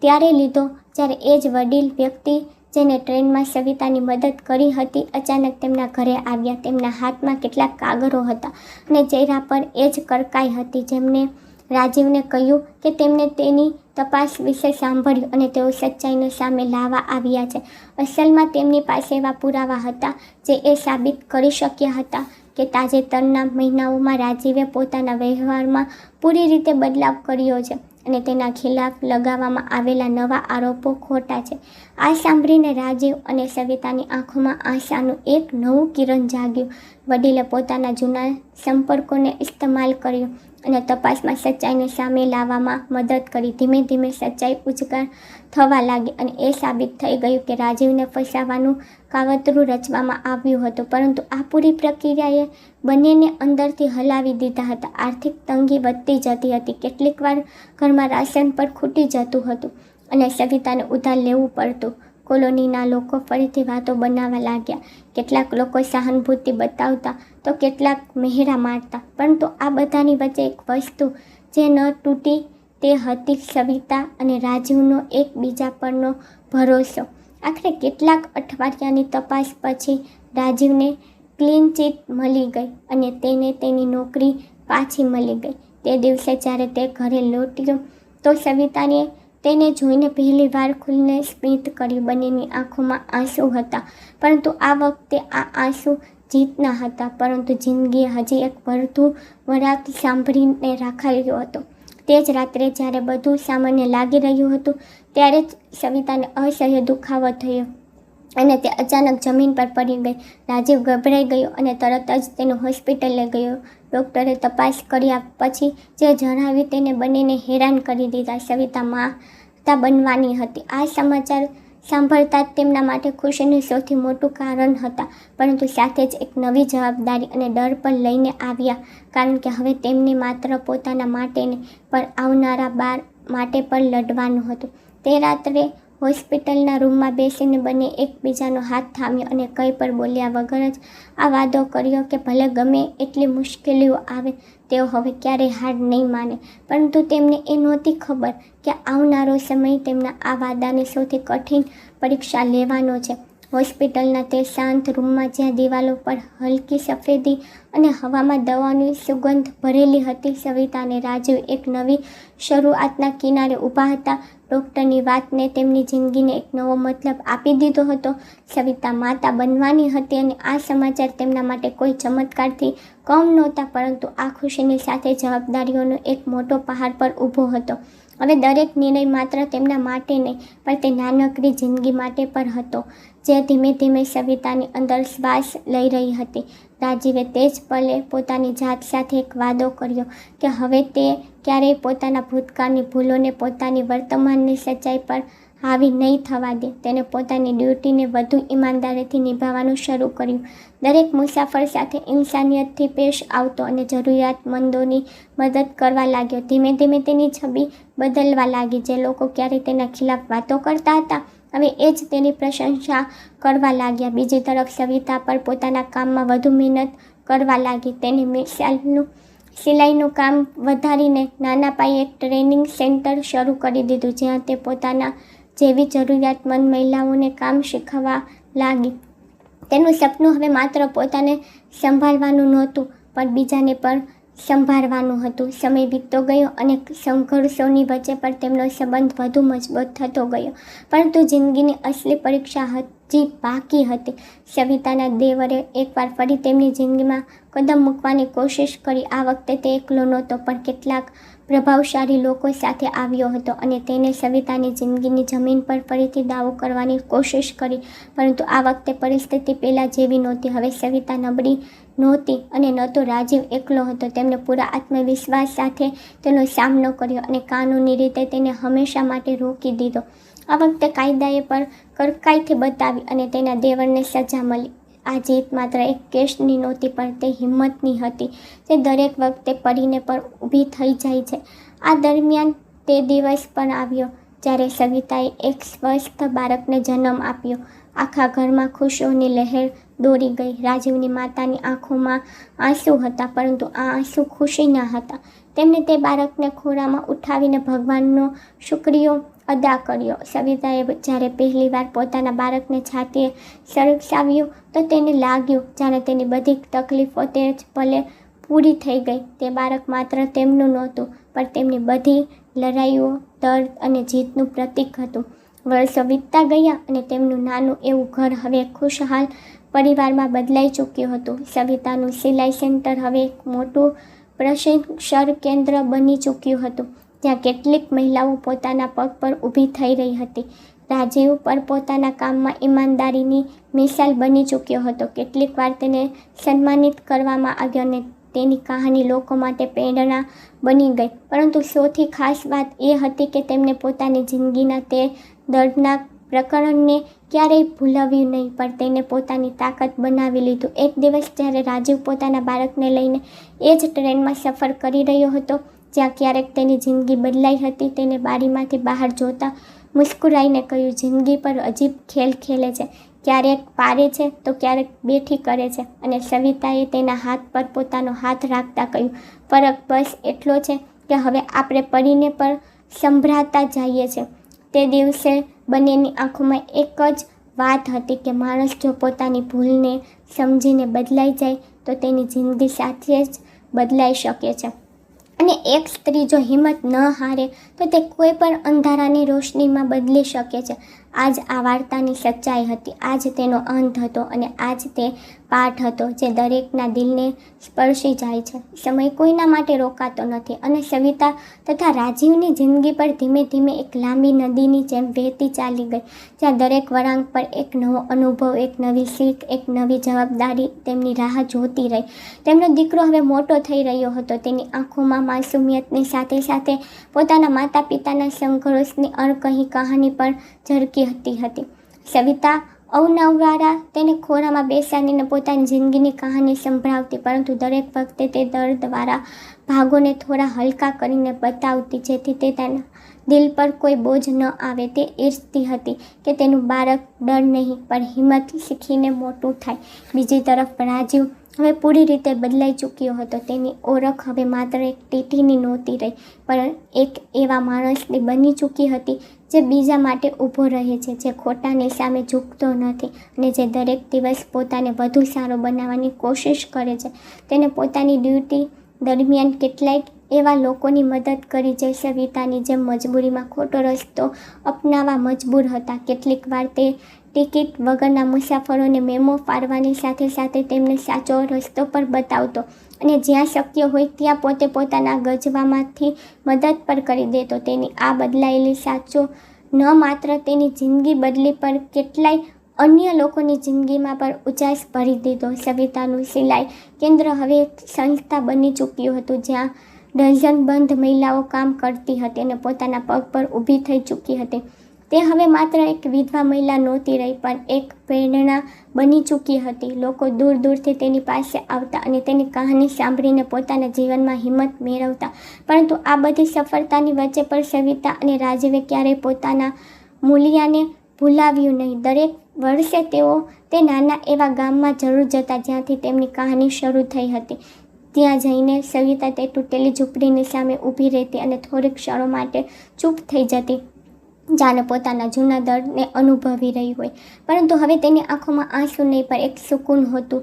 ત્યારે લીધો જ્યારે એ જ વડીલ વ્યક્તિ જેને ટ્રેનમાં સવિતાની મદદ કરી હતી અચાનક તેમના ઘરે આવ્યા. તેમના હાથમાં કેટલાક કાગળો હતા અને ચહેરા પર એ જ કડકાઈ હતી. જેમણે રાજીવને કહ્યું કે તેમને તેની તપાસ વિશે સાંભળ્યું અને તેઓ સચ્ચાઈને સામે લાવવા આવ્યા છે. અસલમાં તેમની પાસે એવા પુરાવા હતા જે એ સાબિત કરી શક્યા હતા કે તાજેતરના મહિનાઓમાં રાજીવે પોતાના વ્યવહારમાં પૂરી રીતે બદલાવ કર્યો છે અને તેના ખિલાફ લગાવવામાં આવેલા નવા આરોપો ખોટા છે. આ સાંભળીને રાજીવ અને સવિતાની આંખોમાં આશાનું એક નવું કિરણ જાગ્યું. વડીલે પોતાના જૂના સંપર્કોને ઇસ્તેમાલ કર્યો અને તપાસમાં સચ્ચાઈને સામે લાવવામાં મદદ કરી. ધીમે ધીમે સચ્ચાઈ ઉજાગર થવા લાગી અને એ સાબિત થઈ ગયું કે રાજીવને ફસાવવાનું કાવતરું રચવામાં આવ્યું હતું. પરંતુ આ પૂરી પ્રક્રિયાએ બંનેને અંદરથી હલાવી દીધા હતા. આર્થિક તંગી વધતી જતી હતી. કેટલીક વાર ઘરમાં રાશન પર ખૂટી જતું હતું અને સવિતાને ઉધાર લેવું પડતું. કોલોનીના લોકો ફરીથી વાતો બનાવવા લાગ્યા. કેટલાક લોકો સહાનુભૂતિ બતાવતા તો કેટલાક મહેરા મારતા. પરંતુ આ બધાની વચ્ચે એક વસ્તુ જે ન તૂટી તે હતી સવિતા અને રાજીવનો એકબીજા પરનો ભરોસો. આખરે કેટલાક અઠવાડિયાની તપાસ પછી રાજીવને ક્લીન ચીટ મળી ગઈ અને તેને તેની નોકરી પાછી મળી ગઈ. તે દિવસે જ્યારે તે ઘરે લૌટ્યો તો સવિતાને તેને જોઈને પહેલીવાર ખુલ્લે સ્મિત કર્યું. બંનેની આંખોમાં આંસુ હતા, પરંતુ આ વખતે આ આંસુ જીતના હતા. પરંતુ જિંદગીએ હજી એક વધુ વળાંક સાંભળીને રાખાયો હતો. તે જ રાત્રે જ્યારે બધું સામાન્ય લાગી રહ્યું હતું ત્યારે જ સવિતાને અસહ્ય દુખાવો થયો અને તે અચાનક જમીન પર પડી ગઈ. રાજીવ ગભરાઈ ગયો અને તરત જ તેને હોસ્પિટલે ગયો. ડૉક્ટરે તપાસ કર્યા પછી જે જણાવ્યું તેને બંનેને હેરાન કરી દીધા. સવિતા માતા બનવાની હતી. આ સમાચાર સાંભળતા જ તેમના માટે ખુશીનું સૌથી મોટું કારણ હતા, પરંતુ સાથે જ એક નવી જવાબદારી અને ડર પણ લઈને આવ્યા, કારણ કે હવે તેમને માત્ર પોતાના માટે નહીં પણ આવનારા બાળ માટે પણ લડવાનું હતું. તે રાત્રે હોસ્પિટલના રૂમમાં બેસીને બંને એકબીજાનો હાથ થામ્યો અને કંઈ પણ બોલ્યા વગર જ આ વાદો કર્યો કે ભલે ગમે એટલી મુશ્કેલીઓ આવે તેઓ હવે ક્યારેય હાર નહીં માને. પરંતુ તેમને એ નહોતી ખબર કે આવનારો સમય તેમના આ વાદાની સૌથી કઠિન પરીક્ષા લેવાનો છે. હોસ્પિટલના તે શાંત રૂમમાં જ્યાં દિવાલો પર હલકી સફેદી અને હવામાં દવાની સુગંધ ભરેલી હતી, સવિતા અને રાજીવ એક નવી શરૂઆતના કિનારે ઊભા હતા. ડૉક્ટરની વાતને તેમની જિંદગીને એક નવો મતલબ આપી દીધો હતો. સવિતા માતા બનવાની હતી અને આ સમાચાર તેમના માટે કોઈ ચમત્કારથી કમ નહોતા, પરંતુ આ ખુશીની સાથે જવાબદારીઓનો એક મોટો પહાડ પર ઊભો હતો. હવે દરેક નિર્ણય માત્ર તેમના માટે નહીં પણ તે નાનકડી જિંદગી માટે પણ હતો, જે ધીમે ધીમે સવિતાની અંદર શ્વાસ લઈ રહી હતી. રાજીવે તે જ પલે પોતાની જાત સાથે એક વાદો કર્યો કે હવે તે ક્યારેય પોતાના ભૂતકાળની ભૂલોને પોતાની વર્તમાનની સચ્ચાઈ પર હાવી નહીં થવા દે. તેને પોતાની ડ્યુટીને વધુ ઈમાનદારીથી નિભાવવાનું શરૂ કર્યું. દરેક મુસાફર સાથે ઇન્સાનિયતથી પેશ આવતો અને જરૂરિયાતમંદોની મદદ કરવા લાગ્યો. ધીમે ધીમે તેની છબી બદલવા લાગી. જે લોકો ક્યારેય તેના ખિલાફ વાતો કરતા હતા, હવે એ જ તેની પ્રશંસા કરવા લાગ્યા. બીજી તરફ સવિતા પર પોતાના કામમાં વધુ મહેનત કરવા લાગી. તેની સિલાઈનું કામ વધારીને નાના પાયે એક ટ્રેનિંગ સેન્ટર શરૂ કરી દીધું, જ્યાં તે પોતાના જેવી જરૂરિયાતમંદ મહિલાઓને કામ શીખવવા લાગી. તેનું સપનું હવે માત્ર પોતાને સંભાળવાનું નહોતું, પણ બીજાને પણ સંભાળવાનું હતું. સમય વીતતો ગયો અને સંઘર્ષોની વચ્ચે પણ તેમનો સંબંધ વધુ મજબૂત થતો ગયો. પરંતુ જિંદગીની અસલી પરીક્ષા હજી બાકી હતી. સવિતાના દેવરે એકવાર ફરી તેમની જિંદગીમાં કદમ મૂકવાની કોશિશ કરી. આ વખતે તે એકલો નહોતો, પણ કેટલાક પ્રભાવશાળી લોકો સાથે આવ્યો હતો અને તેને સવિતાની જિંદગીની જમીન પર ફરીથી દાવો કરવાની કોશિશ કરી. પરંતુ આ વખતે પરિસ્થિતિ પહેલાં જેવી નહોતી. હવે સવિતા નબળી નહોતી અને ન તો રાજીવ એકલો હતો. તેમણે પૂરા આત્મવિશ્વાસ સાથે તેનો સામનો કર્યો અને કાનૂની રીતે તેને હંમેશા માટે રોકી દીધો. આ વખતે કાયદાએ પણ કડકાઈથી બતાવી અને તેના દેવરને સજા મળી. આ જીત માત્ર એક કેસની નહોતી, પણ તે હિંમતની હતી, જે દરેક વખતે પડીને પણ ઊભી થઈ જાય છે. આ દરમિયાન તે દિવસ પણ આવ્યો જ્યારે સવિતાએ એક સ્વસ્થ બાળકને જન્મ આપ્યો. આખા ઘરમાં ખુશીઓની લહેર દોરી ગઈ. રાજીવની માતાની આંખોમાં આંસુ હતા, પરંતુ આ આંસુ ખુશીના હતા. તેમણે તે બાળકને ખોળામાં ઉઠાવીને ભગવાનનો શુક્રિયો અદા કર્યો. સવિતાએ જ્યારે પહેલીવાર પોતાના બાળકને છાતીએ સરસાવ્યું તો તેને લાગ્યું જાણે તેની બધી તકલીફો તે જ પલે પૂરી થઈ ગઈ. તે બાળક માત્ર તેમનું નહોતું, પણ તેમની બધી લડાઈઓ, દર્દ અને જીતનું પ્રતીક હતું. વર્ષો વીતતા ગયા અને તેમનું નાનું એવું ઘર હવે એક ખુશહાલ પરિવારમાં બદલાઈ ચૂક્યું હતું. સવિતાનું સિલાઈ સેન્ટર હવે એક મોટું પ્રશિક્ષણ કેન્દ્ર બની ચૂક્યું હતું, જ્યાં કેટલીક મહિલાઓ પોતાના પગ પર ઊભી થઈ રહી હતી. રાજીવ પર પોતાના કામમાં ઈમાનદારીની મિસાલ બની ચૂક્યો હતો. કેટલીક વાર તેને સન્માનિત કરવામાં આવ્યો અને તેની કહાની લોકો માટે પ્રેરણા બની ગઈ. પરંતુ સૌથી ખાસ વાત એ હતી કે તેમણે પોતાની જિંદગીના તે દર્દનાક પ્રકરણને ક્યારેય ભૂલાવ્યું નહીં, પણ તેને પોતાની તાકાત બનાવી લીધું. એક દિવસ જ્યારે રાજીવ પોતાના બાળકને લઈને એ જ ટ્રેનમાં સફર કરી રહ્યો હતો જ્યાં ક્યારેક તેની જિંદગી બદલાઈ હતી, તેને બારીમાંથી બહાર જોતા મુસ્કુરાઈને કહ્યું, જિંદગી પર અજીબ ખેલ ખેલે છે, ક્યારેક પારે છે તો ક્યારેક બેઠી કરે છે. અને સવિતાએ તેના હાથ પર પોતાનો હાથ રાખતા કહ્યું, ફરક બસ એટલો છે કે હવે આપણે પડીને પણ સંભળાતા જઈએ છીએ. તે દિવસે બંનેની આંખોમાં એક જ વાત હતી કે માણસ જો પોતાની ભૂલને સમજીને બદલાઈ જાય તો તેની જિંદગી સાથે જ બદલાઈ શકે છે. અને એક સ્ત્રી જો હિંમત ન હારે તો તે કોઈ પણ અંધારાની રોશનીમાં બદલી શકે છે. આજ આ વાર્તાની સચ્ચાઈ હતી, આજ તેનો અંત હતો અને આજ તે પાઠ હતો જે દરેકના દિલને સ્પર્શી જાય છે. સમય કોઈના માટે રોકાતો નથી અને સવિતા તથા રાજીવની જિંદગી પર ધીમે ધીમે એક લાંબી નદીની જેમ વહેતી ચાલી ગઈ, જ્યાં દરેક વળાંક પર એક નવો અનુભવ, એક નવી શીખ, એક નવી જવાબદારી તેમની રાહ જોતી રહી. તેમનો દીકરો હવે મોટો થઈ રહ્યો હતો. તેની આંખોમાં માસુમિયતની સાથે સાથે પોતાના માતા પિતાના સંઘર્ષની અણકહી કહાની પણ ઝળકી હતી. સવિતા અવનવારા તેને ખોળામાં બેસાડીને પોતાની જિંદગીની કહાની સંભળાવતી, પરંતુ દરેક વખતે તે દર્દવાળા ભાગોને થોડા હલકા કરીને બતાવતી, જેથી તે તેના દિલ પર કોઈ બોજ ન આવે. તે ઈચ્છતી હતી કે તેનું બાળક ડર નહીં પણ હિંમત શીખીને મોટું થાય. બીજી તરફ રાજીવ હવે પૂરી રીતે બદલાઈ ચૂક્યો હતો. તેની ઓળખ હવે માત્ર એક ટીટીની નહોતી રહી, પણ એક એવા માણસની બની ચૂકી હતી જે બીજા માટે ઊભો રહે છે, જે ખોટાની સામે ઝૂકતો નથી અને જે દરેક દિવસ પોતાને વધુ સારો બનાવવાની કોશિશ કરે છે. તેને પોતાની ડ્યુટી દરમિયાન કેટલાક એવા લોકોની મદદ કરી જે સવિતાની જેમ મજબૂરીમાં ખોટો રસ્તો અપનાવવા મજબૂર હતા. કેટલીક વાર તે ટિકિટ વગરના મુસાફરોને મેમો પાડવાની સાથે સાથે તેમને સાચો રસ્તો પર બતાવતો અને જ્યાં શક્ય હોય ત્યાં પોતે પોતાના ગજવામાંથી મદદ પર કરી દેતો. તેની આ બદલાયેલી સાચો ન માત્ર તેની જિંદગી બદલી પણ કેટલાય અન્ય લોકોની જિંદગીમાં પણ ઉજાસ ભરી દીધો. સવિતાનું સિલાઈ કેન્દ્ર હવે એક સંસ્થા બની ચૂક્યું હતું, જ્યાં ડઝનબંધ મહિલાઓ કામ કરતી હતી અને પોતાના પગ પર ઊભી થઈ ચૂકી હતી. તે હવે માત્ર એક વિધવા મહિલા નહોતી રહી, પણ એક પ્રેરણા બની ચૂકી હતી. લોકો દૂર દૂરથી તેની પાસે આવતા અને તેની કહાની સાંભળીને પોતાના જીવનમાં હિંમત મેળવતા. પરંતુ આ બધી સફળતાની વચ્ચે પણ સવિતા અને રાજીવે ક્યારેય પોતાના મૂલ્યને ભૂલાવ્યું નહીં. દરેક વર્ષે તેઓ તે નાના એવા ગામમાં જરૂર જતા જ્યાંથી તેમની કહાની શરૂ થઈ હતી. ત્યાં જઈને સવિતા તે તૂટેલી ઝૂંપડીની સામે ઊભી રહેતી અને થોડીક ક્ષણો માટે ચૂપ થઈ જતી, જાણે પોતાના જૂના દર્દને અનુભવી રહી હોય. પરંતુ હવે તેની આંખોમાં આંસુ નહીં, પણ એક સુકૂન હતું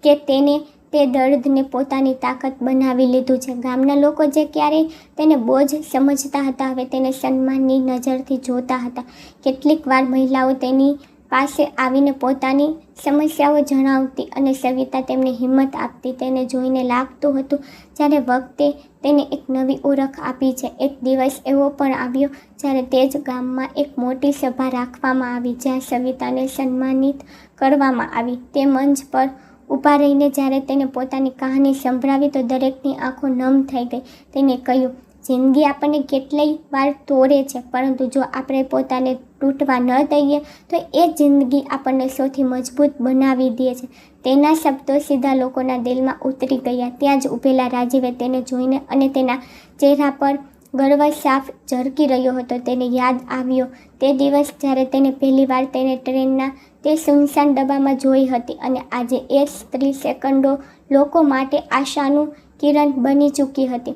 કે તેને તે દર્દને પોતાની તાકાત બનાવી લીધું છે. ગામના લોકો જે ક્યારેય તેને બોજ સમજતા હતા, હવે તેને સન્માનની નજરથી જોતા હતા. કેટલીક વાર મહિલાઓ તેની પાસે આવીને પોતાની સમસ્યાઓ જણાવતી અને સવિતા તેમને હિંમત આપતી. તેને જોઈને લાગતું હતું જ્યારે વખતે તેને એક નવી ઓળખ આપી છે. એક દિવસ એવો પણ આવ્યો જ્યારે તે જ ગામમાં એક મોટી સભા રાખવામાં આવી, જ્યાં સવિતાને સન્માનિત કરવામાં આવી. તે મંચ પર ઊભા રહીને જ્યારે તેને પોતાની કહાની સંભળાવી તો દરેકની આંખો નમ થઈ ગઈ. તેને કહ્યું, જિંદગી આપણને કેટલીય વાર તોડે છે, પરંતુ જો આપણે પોતાને તૂટવા ન દઈએ તો એ જિંદગી આપણને સૌથી મજબૂત બનાવી દે છે. તેના શબ્દો સીધા લોકોના દિલમાં ઉતરી ગયા. ત્યાં જ ઊભેલા રાજીવે તેને જોઈને અને તેના ચહેરા પર ગર્વ સાફ ઝળકી રહ્યો હતો. તેને યાદ આવ્યો તે દિવસ જ્યારે તેને પહેલીવાર તેને ટ્રેનના તે સુનસાન ડબ્બામાં જોઈ હતી, અને આજે એ સ્ત્રી સેકન્ડો લોકો માટે આશાનું કિરણ બની ચૂકી હતી.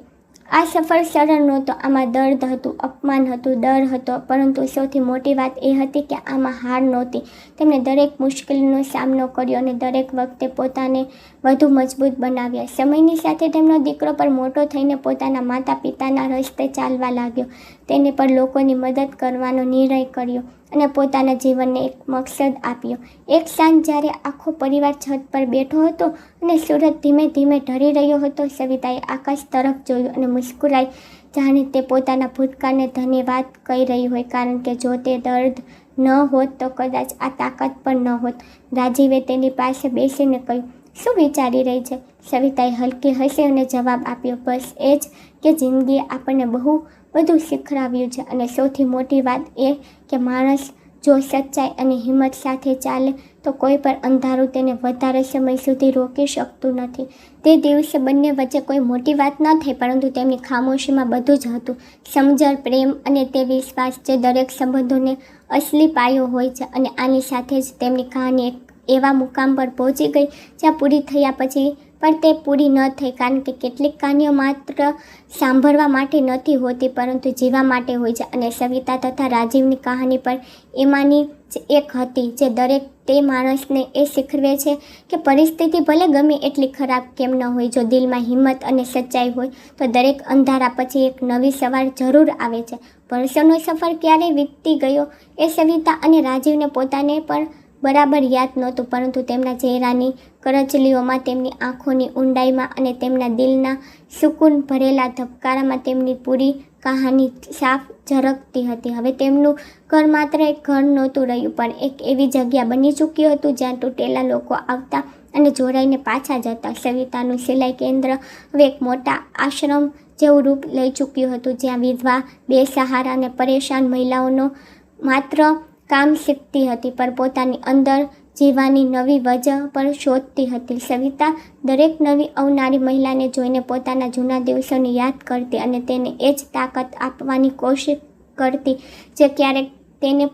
આ સફર સરળ નહોતો. આમાં દર્દ હતું, અપમાન હતું, ડર હતો, પરંતુ સૌથી મોટી વાત એ હતી કે આમાં હાર નહોતી. તેમણે દરેક મુશ્કેલીનો સામનો કર્યો અને દરેક વખતે પોતાને વધુ મજબૂત બનાવ્યા. સમયની સાથે તેમનો દીકરો પણ મોટો થઈને પોતાના માતા પિતાના રસ્તે ચાલવા લાગ્યો. તેને પણ લોકોની મદદ કરવાનો નિર્ણય કર્યો અને પોતાના જીવનને એક મકસદ આપ્યો. એક સાંજ જ્યારે આખો પરિવાર છત પર બેઠો હતો અને સૂરજ ધીમે ધીમે ઢળી રહ્યો હતો, સવિતાએ આકાશ તરફ જોયું અને મુસ્કુરાઈ, જાણે તે પોતાના ભૂતકાળને ધન્યવાદ કહી રહી હોય, કારણ કે જો તે દર્દ ન હોત તો કદાચ આ તાકાત પણ ન હોત. રાજીવે તેની પાસે બેસીને કહ્યું, શું વિચારી રહી છે? સવિતાએ હલકી હસી અને જવાબ આપ્યો, બસ એ જ કે જિંદગીએ આપણને બહુ બધું શીખવાડ્યું છે અને સૌથી મોટી વાત એ કે માણસ જો સચ્ચાઈ અને હિંમત સાથે ચાલે તો કોઈ પણ અંધારું તેને વધારે સમય સુધી રોકી શકતું નથી. તે દિવસે બંને વચ્ચે કોઈ મોટી વાત ન થઈ, પરંતુ તેમની ખામોશીમાં બધું જ હતું. સમજણ, પ્રેમ અને તે વિશ્વાસ જે દરેક સંબંધોને અસલી પાયો હોય છે. અને આની સાથે જ તેમની કહાની એક એવા મુકામ પર પહોંચી ગઈ જ્યાં પૂરી થયા પછી પણ તે પૂરી ન થઈ, કારણ કે કેટલીક કહાનીઓ માત્ર સાંભળવા માટે નથી હોતી, પરંતુ જીવવા માટે હોય છે. અને સવિતા તથા રાજીવની કહાની પણ એમાંની જ એક હતી, જે દરેક તે માણસને એ શીખવે છે કે પરિસ્થિતિ ભલે ગમે એટલી ખરાબ કેમ ન હોય, જો દિલમાં હિંમત અને સચ્ચાઈ હોય તો દરેક અંધારા પછી એક નવી સવાર જરૂર આવે છે. વર્ષોનો સફર ક્યારે વીતી ગયો એ સવિતા અને રાજીવને પોતાને પણ બરાબર યાદ નહોતું, પરંતુ તેમના ચહેરાની કરચલીઓમાં, તેમની આંખોની ઊંડાઈમાં અને તેમના દિલના સુકૂન ભરેલા ધબકારામાં તેમની પૂરી કહાની સાફ ઝળકતી હતી. હવે તેમનું ઘર માત્ર એક ઘર નહોતું રહ્યું, પણ એક એવી જગ્યા બની ચૂક્યું હતું જ્યાં તૂટેલા લોકો આવતા અને જોડાઈને પાછા જતા. સવિતાનું સિલાઈ કેન્દ્ર હવે એક મોટા આશ્રમ જેવું રૂપ લઈ ચૂક્યું હતું, જ્યાં વિધવા, બેસહારા અને પરેશાન મહિલાઓનો માત્ર કામ શીખતી હતી, પણ પોતાની અંદર જીવવાની નવી વજહ પણ શોધતી હતી. સવિતા દરેક નવી આવનારી મહિલાને જોઈને પોતાના જૂના દિવસોને યાદ કરતી અને તેને એ જ તાકાત આપવાની કોશિશ કરતી જે ક્યારેક તેને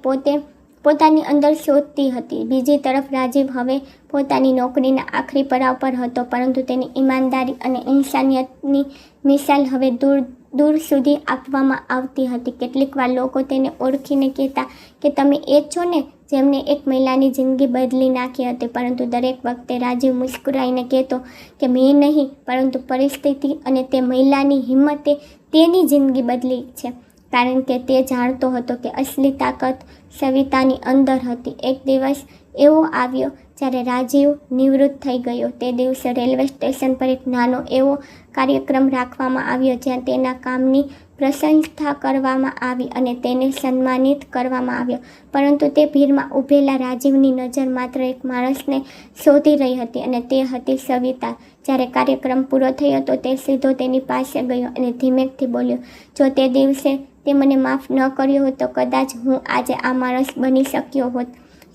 પોતાની અંદર શોધતી હતી. બીજી તરફ રાજીવ હવે પોતાની નોકરીના આખરી પડાવ પર હતો, પરંતુ તેની ઈમાનદારી અને ઇન્સાનિયતની મિસાલ હવે દૂર દૂર સુધી આપવામાં આવતી હતી. કેટલીક વાર લોકો તેને ઓળખીને કહેતા કે તમે એ જ છો ને જેમને એક મહિલાની જિંદગી બદલી નાખી હતી, પરંતુ દરેક વખતે રાજીવ મુસ્કુરાઈને કહેતો કે મેં નહીં, પરંતુ પરિસ્થિતિ અને તે મહિલાની હિંમતે તેની જિંદગી બદલી છે, કારણ કે તે જાણતો હતો કે અસલી તાકાત સવિતાની અંદર હતી. એક દિવસ એવો આવ્યો જ્યારે રાજીવ નિવૃત્ત થઈ ગયો. તે દિવસે રેલવે સ્ટેશન પર એક નાનો એવો કાર્યક્રમ રાખવામાં આવ્યો જ્યાં તેના કામની પ્રશંસા કરવામાં આવી અને તેને સન્માનિત કરવામાં આવ્યો. પરંતુ તે ભીડમાં ઊભેલા રાજીવની નજર માત્ર એક માણસને શોધી રહી હતી, અને તે હતી સવિતા. જ્યારે કાર્યક્રમ પૂરો થયો તો તે સીધો તેની પાસે ગયો અને ધીમેકથી બોલ્યો, જો તે દિવસે તે મને માફ ન કર્યો હોત તો કદાચ હું આજે આ માણસ બની શક્યો હોત.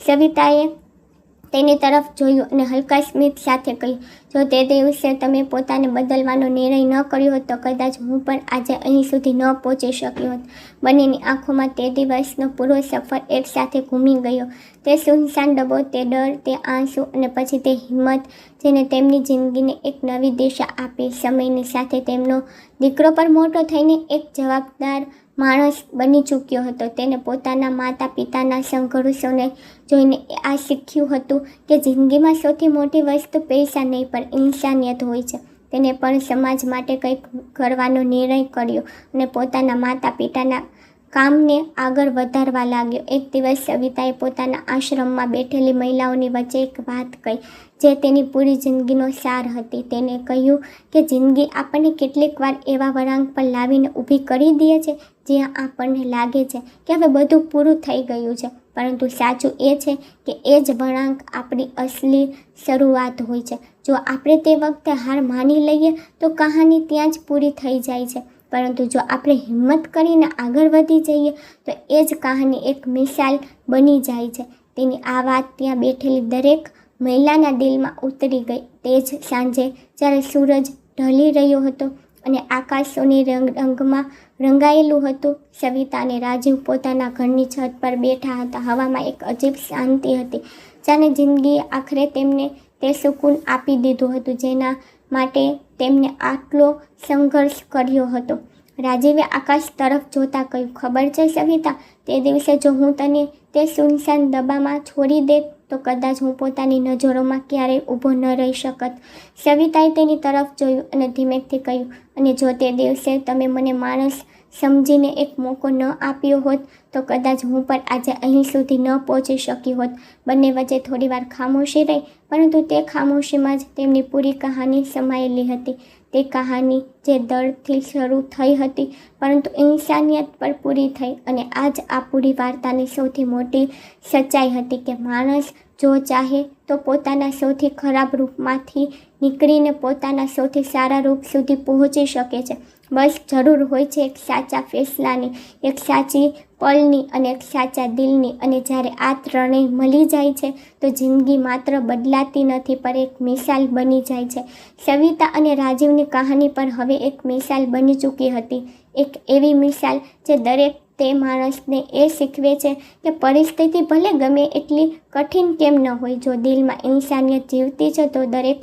સવિતાએ તેની તરફ જોયું અને હલકા સ્મિત સાથે કહ્યું, જો તે દિવસે તમે પોતાને બદલવાનો નિર્ણય ન કર્યો હોત તો કદાચ હું પણ આજે અહીં સુધી ન પહોંચી શક્યો હોત. બંનેની આંખોમાં તે દિવસનો પૂરો સફર એકસાથે ઘૂમી ગયો. તે સુનસાન ડબ્બો, તે ડર, તે આંસુ અને પછી તે હિંમત, જેને તેમની જિંદગીને એક નવી દિશા આપી. સમયની સાથે તેમનો દીકરો પણ મોટો થઈને એક જવાબદાર માણસ બની ચૂક્યો હતો. તેને પોતાના માતા પિતાના સંઘર્ષોને જોઈને આ શીખ્યું હતું કે જિંદગીમાં સૌથી મોટી વસ્તુ પૈસા નહીં પણ ઇન્સાનિયત હોય છે. તેને પણ સમાજ માટે કંઈક કરવાનો નિર્ણય કર્યો અને પોતાના માતા પિતાના કામને આગળ વધારવા લાગ્યો. એક દિવસ સવિતાએ પોતાના આશ્રમમાં બેઠેલી મહિલાઓની વચ્ચે એક વાત કહી જે તેની પૂરી જિંદગીનો સાર હતી. તેને કહ્યું કે જિંદગી આપણને કેટલીક વાર એવા વળાંક પર લાવીને ઊભી કરી દે છે જ્યાં આપણને લાગે છે કે હવે બધું પૂરું થઈ ગયું છે, પરંતુ સાચું એ છે કે એ જ વળાંક આપણી અસલી શરૂઆત હોય છે. જો આપણે તે વખતે હાર માની લઈએ તો કહાની ત્યાં જ પૂરી થઈ જાય છે, પરંતુ જો આપણે હિંમત કરીને આગળ વધી જઈએ તો એ જ કહાની એક મિસાલ બની જાય છે. તેની આ વાત ત્યાં બેઠેલી દરેક મહિલાના દિલમાં ઉતરી ગઈ. તે જ સાંજે જ્યારે સૂરજ ઢળી રહ્યો હતો અને આકાશ સોની રંગમાં રંગાયેલું હતું, સવિતા અને રાજીવ પોતાના ઘરની છત પર બેઠા હતા. હવામાં એક અજીબ શાંતિ હતી, જાણે જિંદગીએ આખરે તેમને તે સુકૂન આપી દીધું હતું જેના માટે તેમને આટલો સંઘર્ષ કર્યો હતો. રાજીવે આકાશ તરફ જોતા કહ્યું, ખબર છે સવિતા, તે દિવસે જો હું તને તે સુનસાન ડબ્બામાં છોડી દેત તો કદાચ હું પોતાની નજરોમાં ક્યારેય ઊભો ન રહી શકત. સવિતાએ તેની તરફ જોયું અને ધીમેથી કહ્યું, અને જો તે દિવસે તમે મને માણસ સમજીને એક મોકો ન આપ્યો હોત તો કદાચ હું પણ આજે અહીં સુધી ન પહોંચી શકી હોત. બંને વચ્ચે થોડીવાર ખામોશી રહી, પરંતુ તે ખામોશીમાં જ તેમની પૂરી કહાની સમાયેલી હતી. તે કહાની જે દર્દથી શરૂ થઈ હતી પરંતુ ઇન્સાનિયત પર પૂરી થઈ. અને આજ આ પૂરી વાર્તાની સૌથી મોટી સચ્ચાઈ હતી કે માણસ જો ચાહે તો પોતાના સૌથી ખરાબ રૂપમાંથી નીકળીને પોતાના સૌથી સારા રૂપ સુધી પહોંચી શકે છે. બસ જરૂર હોય છે એક સાચા ફેસલાની, એક સાચી પલની અને એક સાચા દિલની. અને જ્યારે આ ત્રણેય મળી જાય છે તો જિંદગી માત્ર બદલાતી નથી પણ એક મિસાલ બની જાય છે. સવિતા અને રાજીવની કહાની પણ હવે એક મિસાલ બની ચૂકી હતી. એક એવી મિસાલ જે દરેક તે માણસને એ શીખવે છે કે પરિસ્થિતિ ભલે ગમે એટલી કઠિન કેમ ન હોય, જો દિલમાં ઇન્સાનિયત જીવતી છે તો દરેક